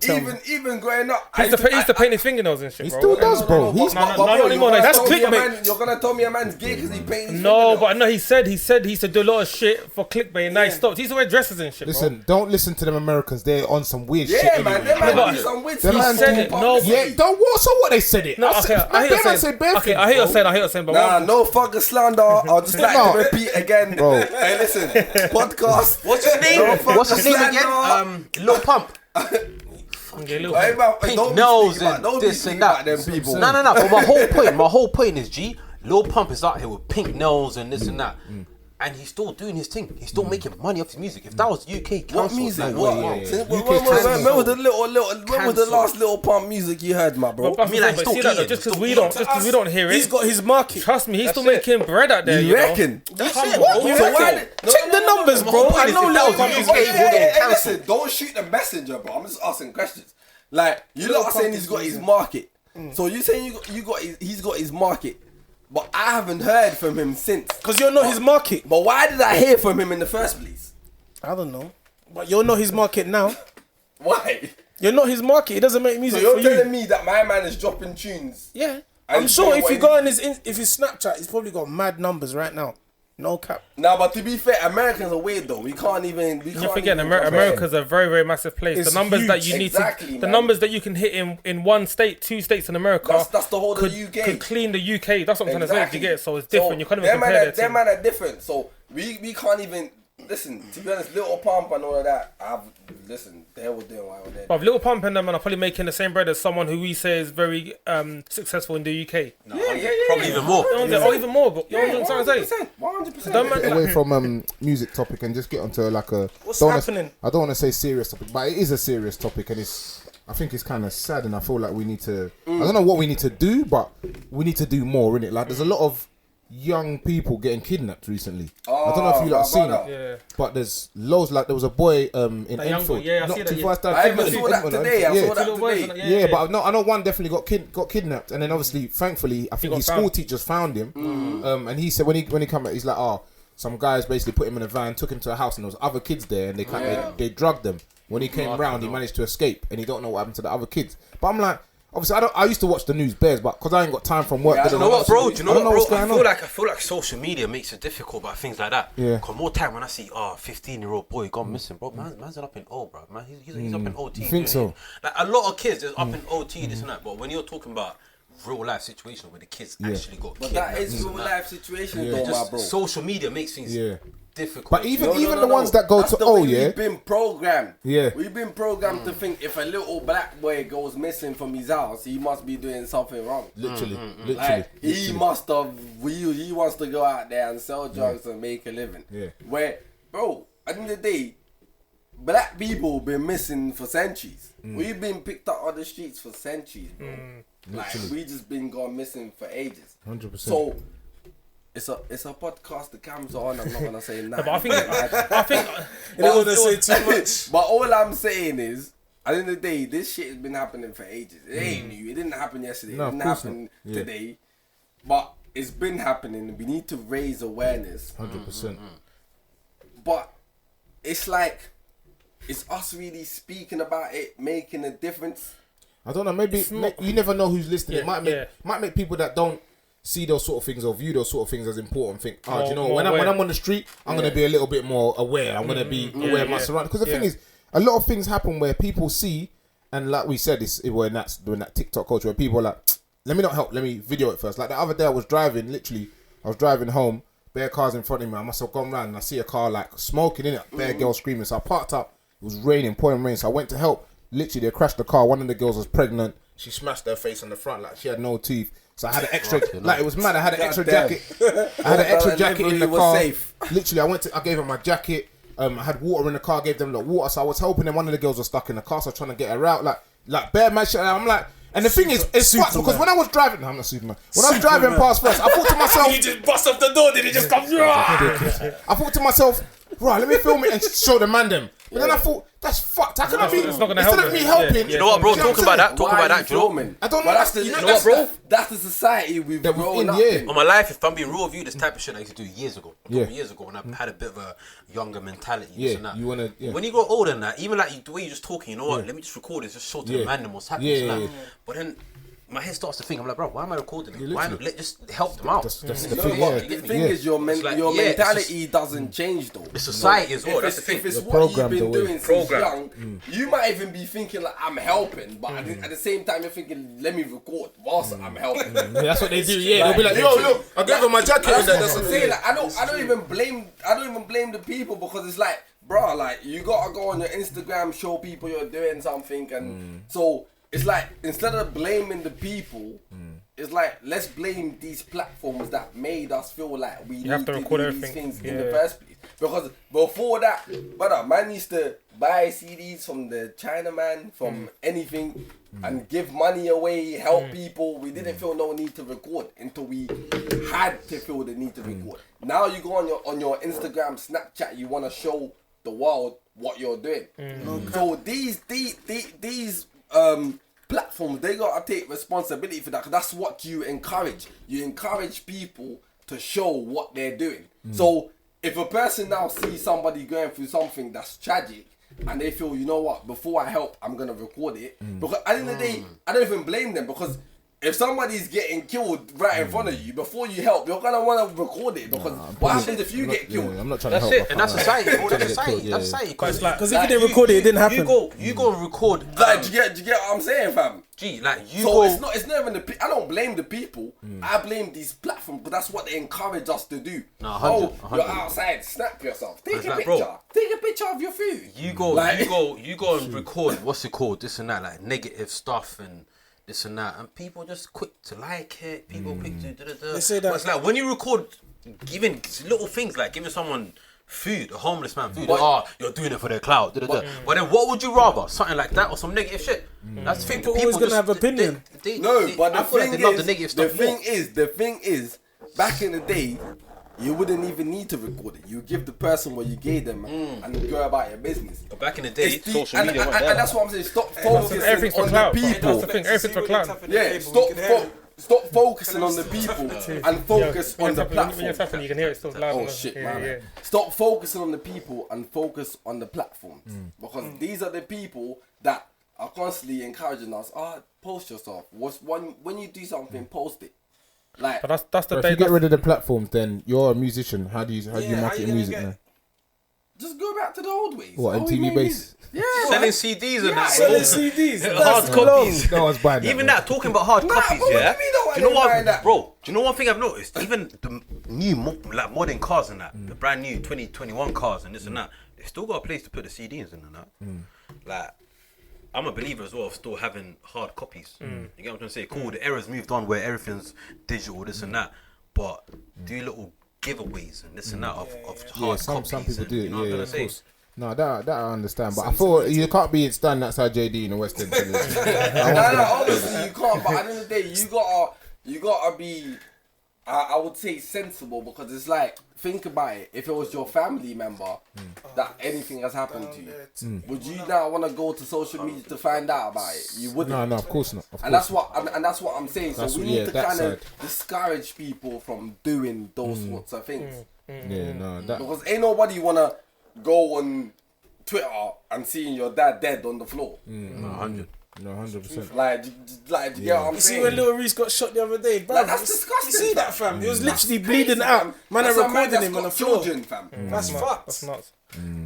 Even growing up, he used to paint his fingernails and shit. He bro. still does, bro. He's not anymore. That's clickbait. clickbait. You're gonna tell me a man's gay because he painted his No, fingernails. but no, he said he used to do a lot of shit for clickbait and now he stopped. He used to wear dresses and shit, bro. Listen, don't listen to them Americans. They're on some weird shit. Yeah, man. Them anyway. man do some weird Them stuff. man said it. No, Yeah, don't what? So what they said it? No, okay, I hear you saying. Okay, I hear you saying, but Nah, no fucking slander. I'll just like to repeat again. Bro. Hey, listen, podcast. What's his name? No fucking What's his name slander. again? Lil Pump. Hey, man, Pink nose and this and that. Them people. No. But my whole point is, Lil Pump is out here with pink nails and this and that. And he's still doing his thing. He's still making money off his music. If that was UK council, What music? like, What? When was the last Little Pump music you heard, my bro? I mean, like, still see that, eating, just still because we don't hear it. He's got his market. Trust me, he's still making bread out there. You reckon? Check Check the numbers, bro. I know Lil Pump is getting Hey, listen, don't shoot the messenger, bro. I'm just asking questions. Like, you lot are saying he's got his market. So you saying he's got his market. But I haven't heard from him since. Because you're not his market. But why did I hear from him in the first place? I don't know. But you're not his market now. Why? You're not his market. He doesn't make So music you're for you. telling me that my man is dropping tunes? Yeah. And I'm sure doing if what you he- go on his Snapchat, he's probably got mad numbers right now. No cap. Nah, but to be fair, Americans are weird though. We can't even. You're forgetting America's a very, very massive place. It's the numbers that huge. you need Exactly, to, the man. numbers that you can hit in one state, 2 states in America. That's the whole of could, the UK. Could clean the UK. That's what I'm trying to say. Exactly. You get it? So it's different. So you can't even them compare them man are different. So we can't even listen. To be honest, Little Pump and all of that. They were doing what they were But Little Pump and them are probably making the same bread as someone who we say is very successful in the UK. Probably even more. Or even more. But you know what I'm trying to say? 100%. Get away from music topic and just get onto like a. What's don't happening? I don't want to say serious topic, but it is a serious topic, and I think it's kind of sad, and I feel like we need to. I don't know what we need to do, but we need to do more, innit? Like, there's a lot of young people getting kidnapped recently. I don't know if you lot have seen it, Yeah. but there's loads. Like, there was a boy in young boy, Enfield, yeah, I not see too that, far yeah. down. I Edmonton, saw that Edmonton, today. I yeah. saw that today. Yeah, but I know one definitely got kidnapped, and then obviously, thankfully, I think got his found. school teachers found him, and he said when he come out, he's like, some guys basically put him in a van, took him to a house, and there was other kids there, and they drugged them. When he came round, he managed to escape, and he don't know what happened to the other kids. But I'm like, obviously, I used to watch the news bears, but because I ain't got time from work. Yeah, You know what, bro? I I feel like social media makes it difficult about things like that. Yeah. Cause more time when I see 15-year-old boy gone missing, bro, man's up in O, bro. Man, he's up in OT. You think so? Like a lot of kids is up in OT, this and that. But when you're talking about real life situation where the kids actually got But kidnapped. that is real life situation, Yeah. though, Just my bro. social media makes things difficult. But even the ones that go That's to the way yeah, we've been programmed. Yeah. We've been programmed to think if a little black boy goes missing from his house, he must be doing something wrong. literally. Like he must have. He wants to go out there and sell drugs and make a living. Yeah. Where, bro, at the end of the day, black people been missing for centuries. We've been picked up on the streets for centuries, bro. Like we just been gone missing for ages. 100%. So it's a podcast. The cameras are on. I'm not gonna say nothing. But I think You don't want to say too much. But all I'm saying is, at the end of the day, this shit has been happening for ages. It ain't new. It didn't happen yesterday. No, It of didn't course happen not. Yeah. today. But it's been happening. We need to raise awareness. 100%. But it's like, it's us really speaking about it, making a difference. I don't know. Maybe you never know who's listening. Yeah, It might make people that don't see those sort of things or view those sort of things as important. Think, do you know, more when aware. I'm on the street, I'm gonna be a little bit more aware. I'm gonna be aware of my surroundings. Because the thing is, a lot of things happen where people see, and like we said, when that TikTok culture where people are like, let me not help, let me video it first. Like the other day, I was driving home, bare cars in front of me. I must have gone round and I see a car like smoking in it, bare girls screaming. So I parked up. It was raining, pouring rain. So I went to help. Literally, they crashed the car. One of the girls was pregnant. She smashed her face on the front, like she had no teeth. So I had an extra, like it was mad. I had an extra jacket. I had an extra jacket in the car. Safe. Literally, I gave her my jacket. I had water in the car. Gave them the water. So I was helping them. One of the girls was stuck in the car. So I was trying to get her out. Like bare mad shit. And I'm like, and the thing is, it's fucked because when I was driving, no, I'm not Superman. When I was driving past first, I thought to myself, You just bust off the door, did he just come? I thought to myself, right, let me film it and show the man them. But then I thought, that's fucked. How can I be? It's not gonna Instead help of me it. helping, You know what, bro? do you know Talking what I'm about that. Talking about that, you know. I don't know. But that's the, You know, know what, bro? That's the society we've That we're grown in, up yeah. in. On my life, if I'm being real with you, this type of shit I used to do years ago. Yeah. Years ago when I had a bit of a younger mentality. Yeah, This and that. you wanna- yeah. When you grow older than that, even like the way you're just talking, you know what? Let me just record this, just show to Yeah. the man them what's happening. Yeah, this and yeah, that. But then my head starts to think, I'm like, bro, why am I recording it? Yeah, Why literally. let just help them out. That's the No, thing, but yeah. the thing Yeah. is, your It's like, your yeah, it's mentality doesn't change though. The society as well. If That's the it's, thing. if it's The what you've programmed been away. doing since young, you might even be thinking like I'm helping, but at the same time you're thinking, let me record whilst I'm helping. Yeah, that's what they do. Yeah, they'll be like, yo, look, I gave her my jacket. That's and what I'm that. saying. Like, I don't even blame the people because it's like, bro, like you gotta go on your Instagram, show people you're doing something, and so it's like instead of blaming the people, it's like let's blame these platforms that made us feel like we need have to to record do everything. these things in Yeah. the first place. Because before that, brother, man used to buy CDs from the Chinaman, from anything, and give money away, help people. We didn't feel no need to record until we had to feel the need to record. Now you go on your Instagram, Snapchat, you want to show the world what you're doing. So these platforms, they gotta take responsibility for that. 'Cause that's what you encourage. You encourage people to show what they're doing. So if a person now sees somebody going through something that's tragic and they feel, you know what, before I help, I'm gonna record it. Because at the end of the day, I don't even blame them because if somebody's getting killed right in front of you, before you help, you're gonna want to record it because what happens if you get killed? Yeah, I'm not trying to That's help. it, and that's society. bro, That's Trying to get society. killed, That's yeah. society. It's like- Because if you didn't record it, it didn't happen. You go and record. Like, do you get what I'm saying, fam? Gee, like you So go. it's not even I don't blame the people. I blame these platforms, but that's what they encourage us to do. No, 100, oh, you're outside, snap yourself. Take It's a like, picture. bro. Take a picture of your food. You go, Like- you go and record what's it called, this and that, like negative stuff and this and that, and people just quick to like it. People quick to da-da-da. They say that- But it's like when you record, giving little things like giving someone food, a homeless man food. But- You're doing it for their clout. Da-da-da. But then, what would you rather? Something like that or some negative shit? That's the thing. People always gonna have opinion. No, but I the feel like thing they love the is, negative the stuff more. thing is, back in the day, you wouldn't even need to record it. You give the person what you gave them and go about your business. But back in the day, It's the- social and, media and, weren't and there. that's what I'm saying. Stop focusing everything's for on clout. the That's people. the thing. Everything's for clout. Yeah, stop focusing on the people and focus on the When you're platform. tapping, you can hear it still loud. Oh enough. shit, Yeah, man. yeah. Stop focusing on the people and focus on the platforms. Because these are the people that are constantly encouraging us. Post yourself. When you do something, post it. Like, But that's the But if day. you get rid of the platforms, then you're a musician. How do you market your music, man? Just go back to the old ways. What, All we MTV made base? is- Yeah, Selling man. CDs and Yeah, that. Selling bro. CDs. Hard That's copies. No one's buying that. Even man. that, talking about hard copies, what yeah. do you mean no one Do you know ain't buying what, that? bro? Do you know one thing I've noticed? Even the new like modern cars and that, the brand new 2021 cars and this and that, they still got a place to put the CDs in and that. Like, I'm a believer as well of still having hard copies. You get what I'm trying to say? Cool, the era's moved on where everything's digital, this and that, but do little giveaways and this and that of hard some copies. people and, do it. you know what I'm Yeah, trying of to say? course. No, that I understand, but I thought you can't be standing outside JD in the West End. No, obviously you can't. But at the end of the day, you gotta be. I would say sensible, because it's like, think about it. If it was your family member that anything has happened to you, would you now want to go to social media to find out about it? You wouldn't. No, of course not. And that's what I'm saying. So That's we what- need yeah, to that kind of side. discourage people from doing those sorts of things, Yeah, no, that. because ain't nobody wanna go on Twitter and seeing your dad dead on the floor. 100. No, 100%. Like, you get what I'm You see saying? when Lil Reese got shot the other day, bro? Like, that's disgusting, You see that, fam. fam? He was literally That's bleeding crazy, out. fam. Man, That's are a man recording that's him on the got floor. children, fam. That's fucked. That's nuts.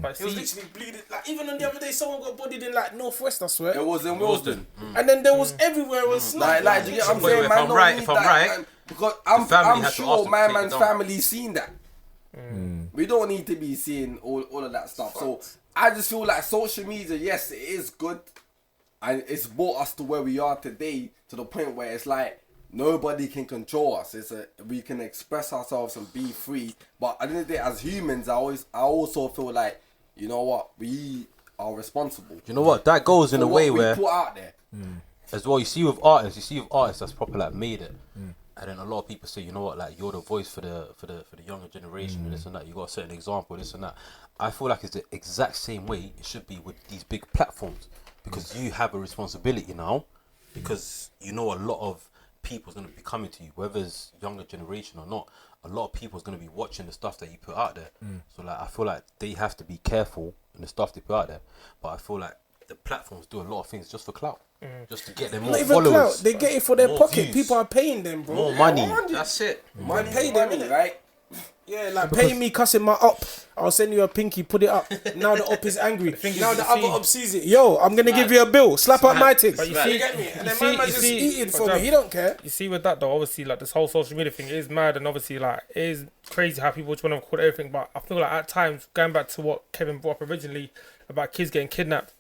But He was see, literally bleeding. Like, even on the other day, someone got bodied in like Northwest, I swear. It was in Wilston. And then there was everywhere. It was Like, do you get what I'm Wait, saying, if man? I'm Don't right- need if I'm that, right, man. Because the family I'm had to sure ask them my to take man's it down. family's seen that. We don't need to be seeing all of that stuff. So I just feel like social media, yes, it is good, and it's brought us to where we are today, to the point where it's like nobody can control us. We can express ourselves and be free. But at the end of the day, as humans, I also feel like, you know what, we are responsible. You know what? That goes in for a way what we where, put out there. as well, you see with artists that's proper like made it, and then a lot of people say, you know what, like you're the voice for the younger generation and this and that. You got a certain example, this and that. I feel like it's the exact same way it should be with these big platforms, because you have a responsibility now, because you know a lot of people's gonna be coming to you, whether it's younger generation or not. A lot of people's gonna be watching the stuff that you put out there. So like, I feel like they have to be careful in the stuff they put out there. But I feel like the platforms do a lot of things just for clout, just to get them more Not even followers. clout. They get it for their more pocket. views, People are paying them, bro. more money. 100. That's it. Money, pay them, money, innit? right? Yeah, like pay me cussing my up. I'll send you a pinky, put it up. Now the up is angry. Now is the you other see- up sees it. Yo, I'm gonna give you a bill. Slap up my thing. But you You see- get me? And then you my man see- just you see- eating for but me. He don't care. you see with that though, obviously like this whole social media thing is mad, and obviously like it is crazy how people just want to record everything. But I feel like at times, going back to what Kevin brought up originally about kids getting kidnapped,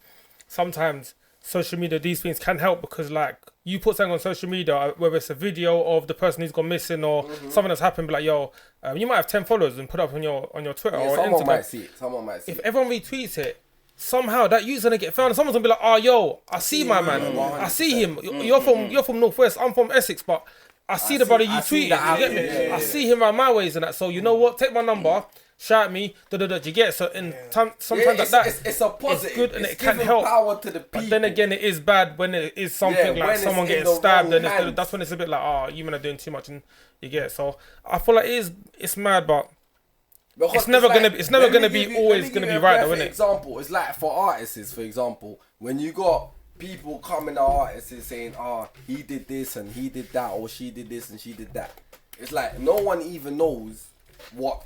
sometimes social media, these things can help, because like you put something on social media, whether it's a video of the person who's gone missing or something that's happened, be like, yo, you might have 10 followers and put it up on your Twitter Yeah, or someone Instagram. might see it. Someone might see If it. everyone retweets it, somehow that user's gonna get found, and someone's gonna be like, oh yo, I see my man, I see him. You're from Northwest, I'm from Essex, but I see the brother you I see tweeted. that You out get me? there, yeah, I see him around my ways and that. So you know what? Take my number, shout at me. Do you get it? So in sometimes Yeah, like that, it's a positive. it's good and It's it can giving help. power to the people. But then again, it is bad when it is something Yeah, like when it's someone in getting the stabbed, wrong and hands. that's when it's a bit like, oh, you men are doing too much, and you get it. So I feel like it's mad, but Because it's never gonna let me be give you- always let me gonna give be you a right, though, perfect innit? Example, it's like for artists, for example, when you got people coming to artists and saying, oh, he did this and he did that, or she did this and she did that. It's like no one even knows what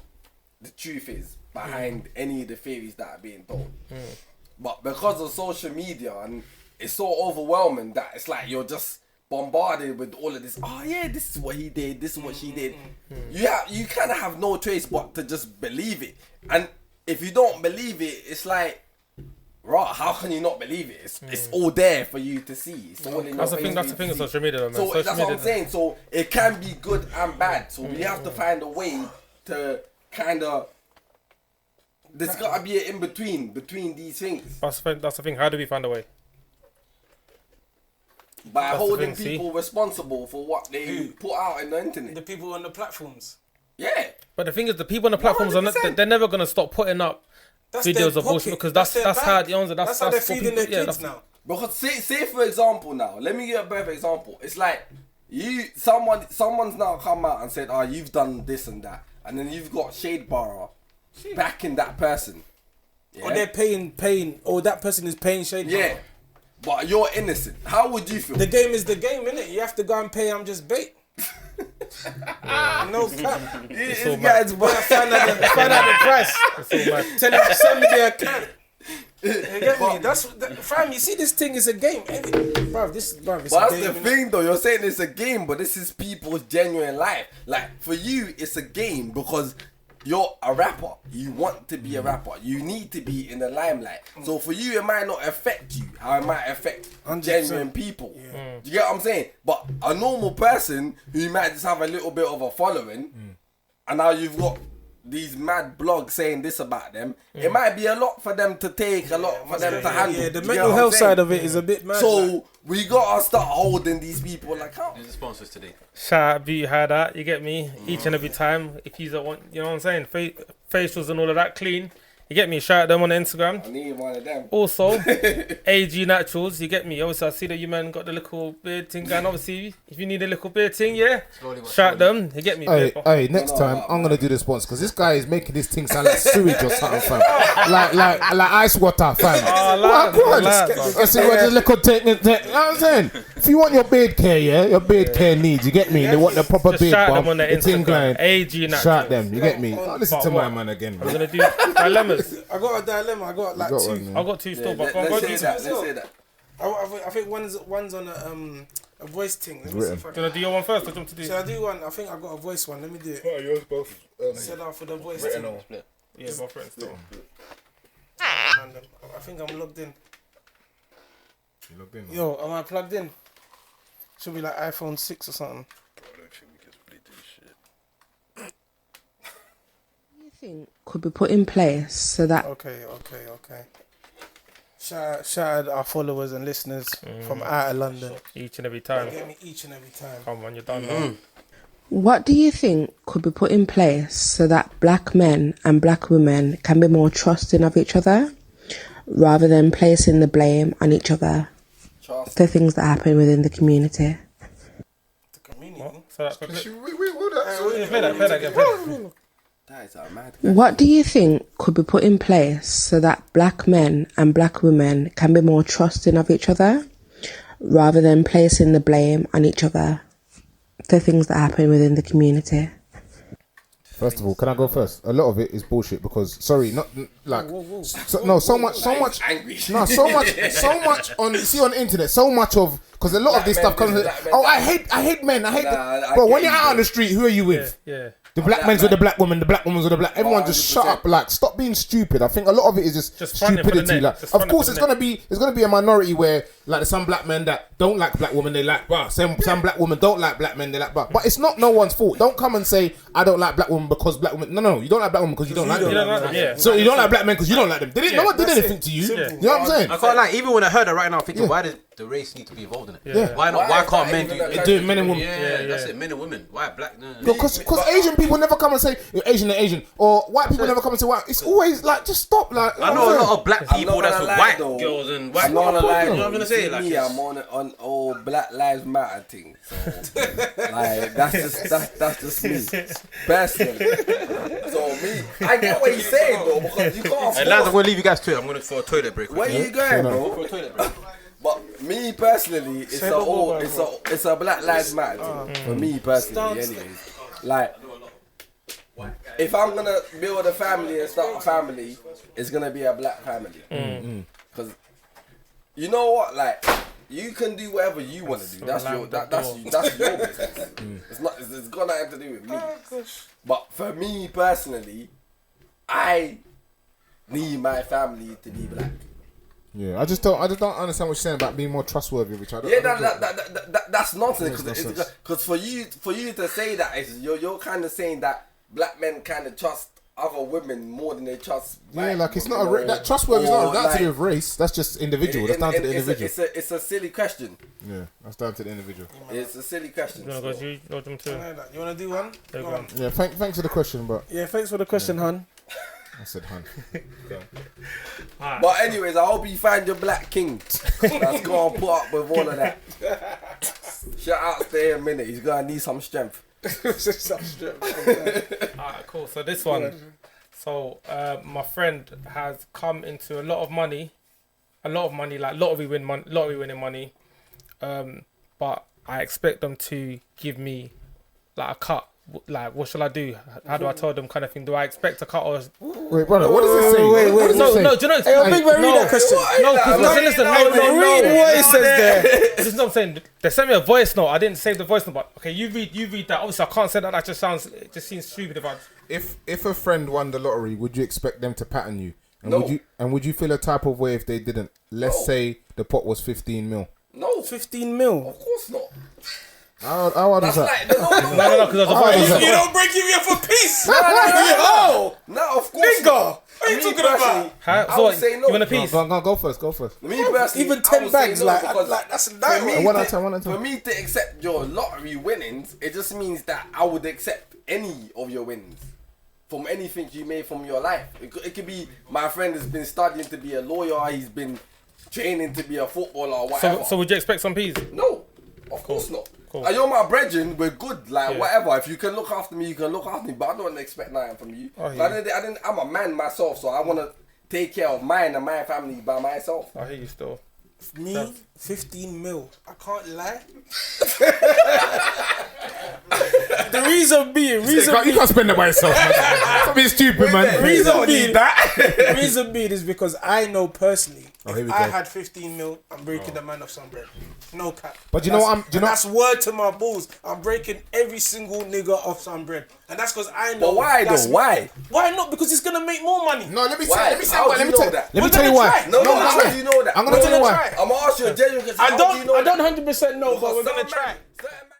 the truth is behind any of the theories that are being told. But because of social media, and it's so overwhelming that it's like you're just bombarded with all of this. Oh yeah, this is what he did. This is what she did. You kind of have no choice but to just believe it. And if you don't believe it, it's like, right? How can you not believe it? It's all there for you to see. It's all in that's the your thing. face That's the for thing you with to see. social media, though, man. So Social that's what I'm media- saying. So it can be good and bad. So we have to find a way to kind of. There's gotta be an in between these things. That's the thing. How do we find a way? By That's the holding thing, see? people responsible for what they put out in the internet. The people on the platforms. Yeah. But the thing is, the people on the platforms are not, 100%. they're never gonna stop putting up That's videos their of bullshit, pocket. because that's their how bag. it owns it. That's how they're what feeding people- their yeah, kids that's- now. Because say for example now, let me give a perfect example. It's like someone's now come out and said, oh, you've done this and that, and then you've got Shade Barra backing that person. Yeah? Or they're paying, or that person is paying shade. Yeah. But you're innocent. How would you feel? The game is the game, innit? You have to go and pay. I'm just bait. No cap. These all guys, but Find out the price. It's all mad. Tell him to send me the account. You get me? Fam, you see this thing is a game. Bruv, it's But a that's game. the thing though, you're saying it's a game, but this is people's genuine life. Like, for you, it's a game because you're a rapper. You want to be a rapper. You need to be in the limelight. So for you, it might not affect you how it might affect 100%. genuine people. Do you get what I'm saying? But a normal person who might just have a little bit of a following, and now you've got these mad blogs saying this about them, it might be a lot for them to take, a lot for them to handle. Yeah, the You get mental what I'm health saying? side of it is a bit mad. So we gotta start holding these people accountable. Who's the sponsors today? Shout out Beauty Had That, you get me? Each and every time. If you don't want, you know what I'm saying? Facials and all of that clean. You get me? Shout out them on Instagram. I need one of them. Also, AG Naturals, you get me? Obviously, I see that you man got the little beard thing going. Obviously, if you need a little beard thing, yeah, Slowly but shout slowly. them. You get me? Hey, paper. hey, next time I'm gonna do the sponsor because this guy is making this thing sound like sewage or something, fam. like ice water, fam. lad, Go on. lad, I see what this little technique. You know what I'm saying? If you want your beard care, yeah, your beard care needs. You get me? They want the proper Just beard shout balm. them on their It's inclined. Instagram. AG Naturals. Shout them. You get me? Oh, listen But to my what? man again, I'm bro. going to do dilemmas. I got a dilemma. I got like Got two. one, yeah. I've got two still, but Let's go say do. that. Let's say that. I think one's on a voice thing. Let me see Written. if I Do you want to do your one first or do you want to do? Should I do one? I think I got a voice one. Let me do it. Oh, yours both. Set out for the voice Written thing. or Yeah, go for it still. Random. I think I'm logged in. You logged in? Yo, am I plugged in? Should be like iPhone 6 or something. Think could be put in place so that Okay. Shout out our followers and listeners from out of London. Each and every time. Get me each and every time. Come on, you're done now. what do you think could be put in place so that black men and black women can be more trusting of each other rather than placing the blame on each other Trust. for things that happen within the community? The community. What? So that's Play that again. That is a mad. What do you think could be put in place so that black men and black women can be more trusting of each other rather than placing the blame on each other for things that happen within the community? First of all, can I go first? A lot of it is bullshit because, sorry, not like, so much, Angry. no, so much on, you see on the internet, so much of, because a lot of this men stuff comes, do black men oh, do. I hate men, I hate, Nah, I bro, get when you, you're out bro. on the street, who are you with? Yeah. The black men's with the black woman, the black woman's with the black. Everyone just shut 100%. up. Like, stop being stupid. I think a lot of it is just fronting for the stupidity. net. Like, Just of fronting course, for it's the gonna be a minority where like there's some black men that don't like black women. They like bah. Some black women don't like black men. They like bah. But it's not no one's fault. Don't come and say I don't like black women because black women. No, you don't like black women because you don't like You don't them. like them, yeah. So you don't like black men because you don't like them. They didn't. No one did that's anything it. to you. Simple. You know what I'm saying? I can't lie, even when I heard that right now, I'm thinking, why does the race need to be involved in it? Yeah. Why not? Why Why is can't that men even do a it? country? Do it, men and women. Yeah, that's it, men and women. Why black? No. Because Asian people never come and say you're Asian and Asian, or white people never come and say white. It's always like just stop. Like I know a lot of black I'm people not that's gonna with lie, white though. girls and white I'm not gonna lie, you know what I'm gonna say? see Like, me, it's- I'm on all Black Lives Matter thing. So, like, that's just me, personally. So me, I get what he's saying though, because you can't. Hey, lads, I'm gonna leave you guys to it. I'm gonna for a toilet break. Where you going, bro? For a toilet break. But me personally, it's a Black Lives Matter thing. For me personally, anyways. Like, if I'm gonna build a family and start a family, it's gonna be a black family. Because you know what, like, you can do whatever you want to do. That's your business. It's got nothing to do with me. But for me personally, I need my family to be black. yeah, I just don't understand what you're saying about being more trustworthy, which I don't. Yeah, I don't get. that's nonsense. Makes no sense. Because for you to say that, you're kind of saying that black men kind of trust other women more than they trust. Yeah, white like it's not women, that trustworthy is not or, down to like, do with race. That's just individual. That's down to the individual. It's a silly question. Yeah, that's down to the individual. It's a silly question. You want to go them too? You want to do one? Yeah, Go go on. on. Yeah, thanks for the question, but Yeah, thanks for the question, hon. I said, hun. But anyways, I hope you find your black king. That's gonna put up with all of that. Shout out to him, minute. He's gonna need some strength. Alright, cool. So this one. So my friend has come into a lot of money, like lottery winning money. But I expect them to give me like a cut, like what shall I do? How do I tell them kind of thing? Do I expect a cut or? Wait, brother, what does it say? Wait, What does it say? No, do you know? Hey, Big Man, read that question. No, because listen, Read what it says there. This is what I'm saying. They sent me a voice note. I didn't save the voice note, but okay, you read that. Obviously, I can't say that. It just seems stupid. If a friend won the lottery, would you expect them to pattern you? And No. would you feel a type of way if they didn't? Let's say the pot was 15 mil. No, 15 mil. of course not. How odd is That's that? like No, because You don't break him here for peace. No, of course Nigga. not. What are you Me talking personally, about? I would say no. You want a piece? Go first. Me personally, Even I 10 would say bags, no like because that's a for nightmare. me, One at a time. for me to accept your lottery winnings, it just means that I would accept any of your wins from anything you made from your life. It could be my friend has been studying to be a lawyer, he's been training to be a footballer or whatever. So would you expect some peas? No, of course not. Cool. You're my brethren, we're good, like Yeah. whatever. If you can look after me, you can look after me, but I don't expect nothing from you. Oh, So yeah. I'm a man myself, so I want to take care of mine and my family by myself. I hear you still. Me, 15 mil. I can't lie. The reason being, You can't spend it by yourself. Stop being stupid, man. reason being is because I know personally, here we if I go. had 15 mil, I'm breaking the man of some bread. No cap. But you know what That's word to my balls. I'm breaking every single nigga off some bread, and that's because I know. But why that's though? Why? Why not? Because it's gonna make more money. No, let me Why? tell you How why. do you know that? Let me We're tell you gonna why. try. No, We're gonna how try. do you know that? I'm gonna tell you why. I'm gonna ask you a genuine question. I How do you know don't that? 100% know, but we're gonna Some try. man- certain man-